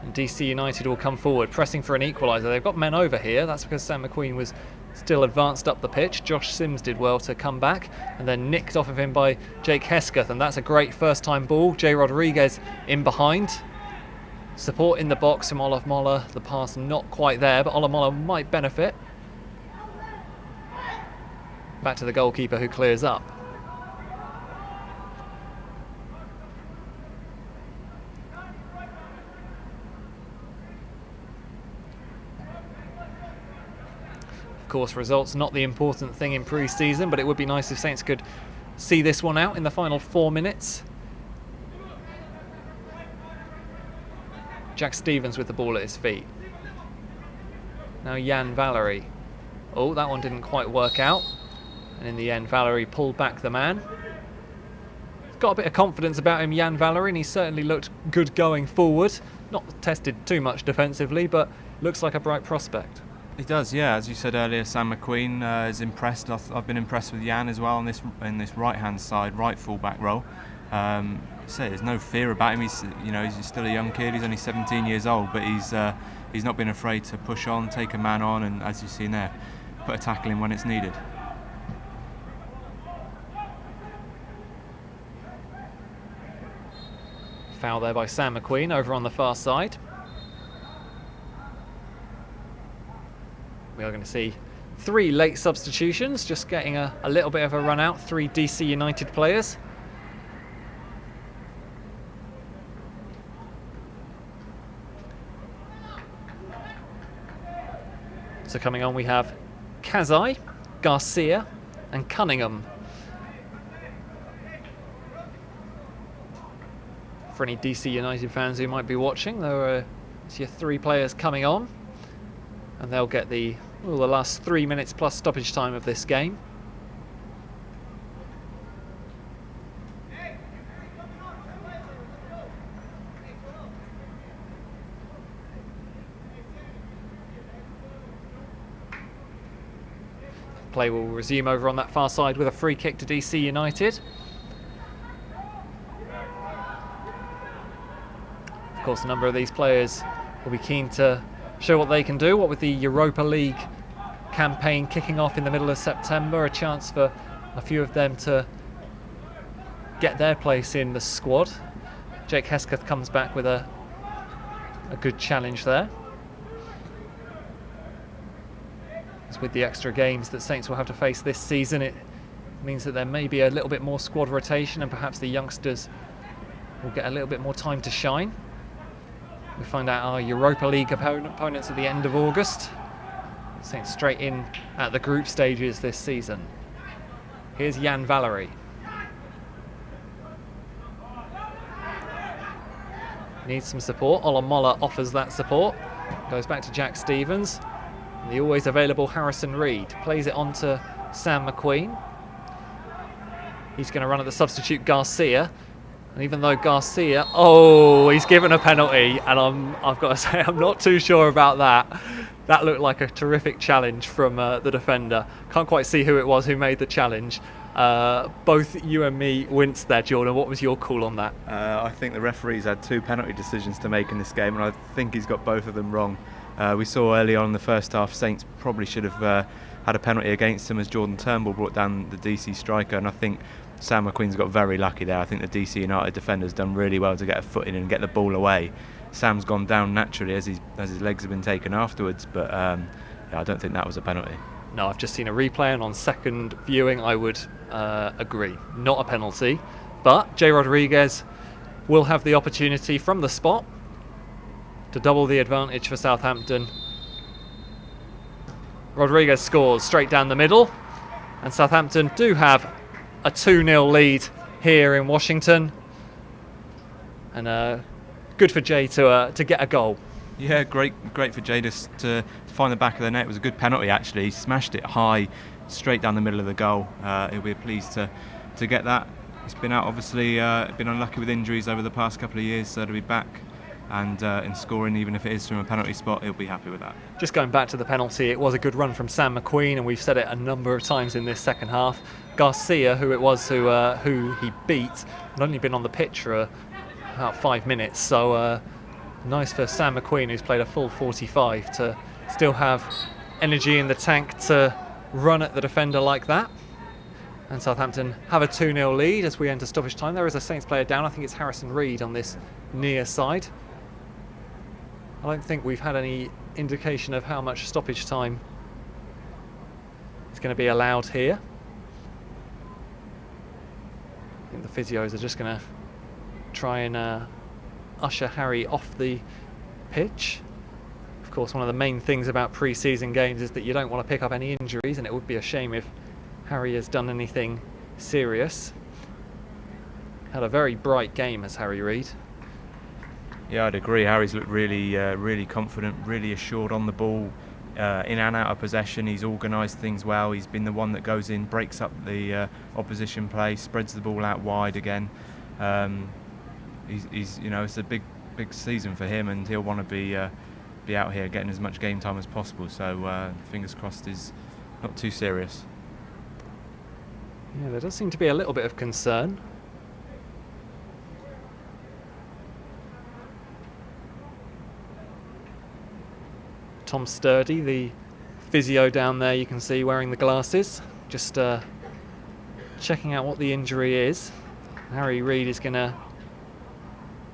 And DC United will come forward, pressing for an equaliser. They've got men over here. That's because Sam McQueen was still advanced up the pitch. Josh Sims did well to come back and then nicked off of him by Jake Hesketh. And that's a great first-time ball. Jay Rodriguez in behind. Support in the box from Olaf Moller. The pass not quite there, but Olaf Moller might benefit. Back to the goalkeeper who clears up. Of course, results not the important thing in pre-season, but it would be nice if Saints could see this one out in the final 4 minutes. Jack Stevens with the ball at his feet. Now Jan Valery. Oh, that one didn't quite work out. And in the end, Valery pulled back the man. He's got a bit of confidence about him, Jan Valery, and he certainly looked good going forward. Not tested too much defensively, but looks like a bright prospect. He does, yeah. As you said earlier, Sam McQueen is impressed. I've been impressed with Jan as well in this right-hand side, right full-back role. There's no fear about him. He's still a young kid. He's only 17 years old, but he's not been afraid to push on, take a man on, and as you've seen there, put a tackle in when it's needed. Foul there by Sam McQueen over on the far side. We are going to see 3 late substitutions, just getting a little bit of a run out. 3 DC United players. So coming on we have Kazai, Garcia and Cunningham. For any DC United fans who might be watching, there are your 3 players coming on. And they'll get the last 3 minutes plus stoppage time of this game. Play will resume over on that far side with a free kick to DC United. Of course, a number of these players will be keen to show what they can do. What with the Europa League campaign kicking off in the middle of September, a chance for a few of them to get their place in the squad. Jake Hesketh comes back with a good challenge there. As with the extra games that Saints will have to face this season, it means that there may be a little bit more squad rotation and perhaps the youngsters will get a little bit more time to shine. We find out our Europa League opponents at the end of August. Saints straight in at the group stages this season. Here's Jan Valery. Needs some support. Ola Moller offers that support. Goes back to Jack Stevens. The always available Harrison Reed plays it on to Sam McQueen. He's going to run at the substitute Garcia. And even though Garcia, he's given a penalty, and I've got to say I'm not too sure about that. That looked like a terrific challenge from the defender. Can't quite see who it was who made the challenge. Both you and me winced there, Jordan. What was your call on that? I think the referees had 2 penalty decisions to make in this game, and I think he's got both of them wrong. We saw early on in the first half, Saints probably should have had a penalty against him as Jordan Turnbull brought down the DC striker, and I think Sam McQueen's got very lucky there. I think the DC United defender's done really well to get a foot in and get the ball away. Sam's gone down naturally as his legs have been taken afterwards, but I don't think that was a penalty. No, I've just seen a replay, and on second viewing I would agree. Not a penalty, but Jay Rodriguez will have the opportunity from the spot to double the advantage for Southampton. Rodriguez scores straight down the middle, and Southampton do have a 2-0 lead here in Washington. and good for Jay to get a goal. Yeah, great for Jadis to find the back of the net. It was a good penalty actually. He smashed it high, straight down the middle of the goal. He'll be pleased to get that. He's been out obviously, been unlucky with injuries over the past couple of years, so to be back and in scoring, even if it is from a penalty spot, he'll be happy with that. Just going back to the penalty, it was a good run from Sam McQueen, and we've said it a number of times in this second half. Garcia, who it was who he beat, had only been on the pitch for about 5 minutes, so nice for Sam McQueen, who's played a full 45, to still have energy in the tank to run at the defender like that. And Southampton have a 2-0 lead as we enter stoppage time. There is a Saints player down. I think it's Harrison Reed on this near side. I don't think we've had any indication of how much stoppage time is going to be allowed here. I think the physios are just going to try and usher Harry off the pitch. Of course, one of the main things about pre-season games is that you don't want to pick up any injuries, and it would be a shame if Harry has done anything serious. Had a very bright game as Harry Reid. Yeah, I'd agree. Harry's looked really confident, really assured on the ball, in and out of possession. He's organised things well. He's been the one that goes in, breaks up the opposition play, spreads the ball out wide again. He's it's a big season for him, and he'll want to be out here getting as much game time as possible. So fingers crossed, he's not too serious. Yeah, there does seem to be a little bit of concern. Tom Sturdy, the physio down there, you can see wearing the glasses, just checking out what the injury is. Harry Reid is going to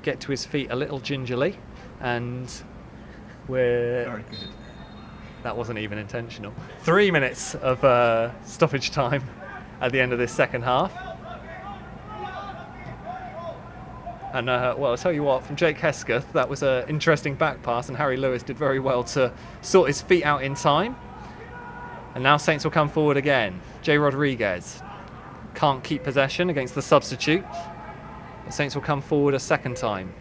get to his feet a little gingerly, and Very good. that wasn't even intentional. 3 minutes of stoppage time at the end of this second half. And well, I'll tell you what, from Jake Hesketh, that was an interesting back pass, and Harry Lewis did very well to sort his feet out in time. And now Saints will come forward again. Jay Rodriguez can't keep possession against the substitute. The Saints will come forward a second time.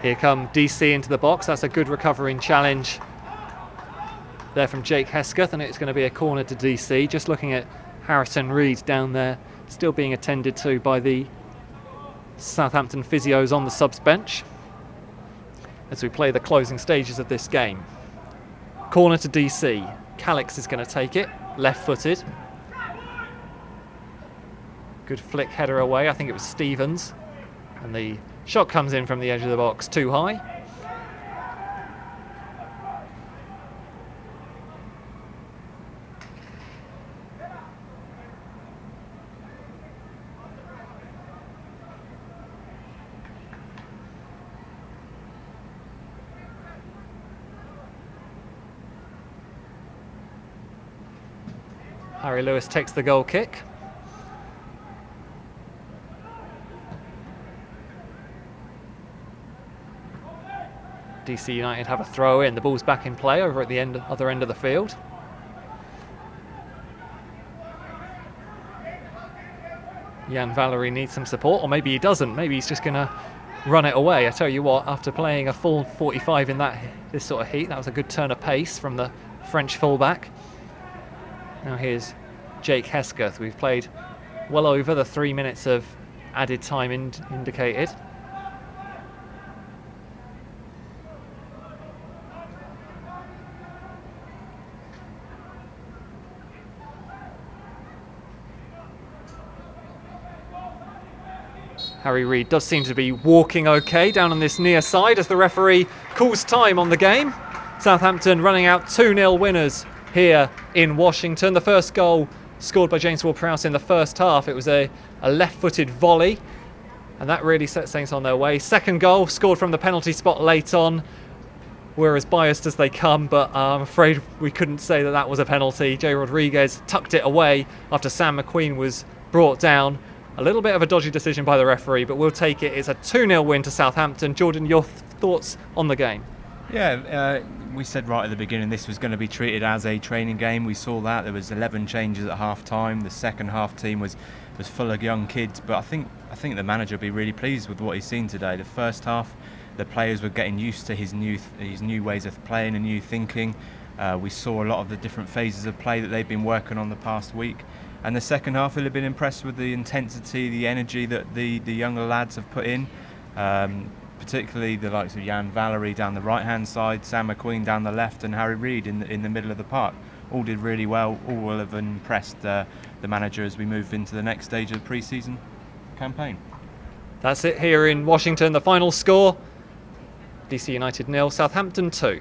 Here come DC into the box. That's a good recovering challenge there from Jake Hesketh, and it's going to be a corner to DC. Just looking at Harrison Reid down there, still being attended to by the Southampton physios on the subs bench as we play the closing stages of this game. Corner to DC. Calix is going to take it, left-footed. Good flick header away. I think it was Stevens, and the shot comes in from the edge of the box too high. Harry Lewis takes the goal kick. DC United have a throw in. The ball's back in play over at the other end of the field. Jan Valery needs some support, or maybe he doesn't. Maybe he's just going to run it away. I tell you what, after playing a full 45 in this sort of heat, that was a good turn of pace from the French fullback. Now here's Jake Hesketh. We've played well over the 3 minutes of added time indicated. Harry Reid does seem to be walking okay down on this near side as the referee calls time on the game. Southampton running out 2-0 winners here in Washington. The first goal scored by James Ward-Prowse in the first half. It was a left-footed volley, and that really set Saints on their way. Second goal scored from the penalty spot late on were as biased as they come, but I'm afraid we couldn't say that that was a penalty. Jay Rodriguez tucked it away after Sam McQueen was brought down. A little bit of a dodgy decision by the referee, but we'll take it. It's a 2-0 win to Southampton. Jordan, your thoughts on the game? Yeah, we said right at the beginning this was going to be treated as a training game. We saw that there was 11 changes at half time. The second half team was full of young kids, but I think the manager will be really pleased with what he's seen today. The first half, the players were getting used to his new ways of playing and new thinking. We saw a lot of the different phases of play that they've been working on the past week. And the second half, they'll have been impressed with the intensity, the energy that the younger lads have put in. Particularly the likes of Jan Valery down the right-hand side, Sam McQueen down the left, and Harry Reid in the middle of the park. All did really well. All will have impressed the manager as we move into the next stage of the pre-season campaign. That's it here in Washington. The final score: DC United 0, Southampton 2.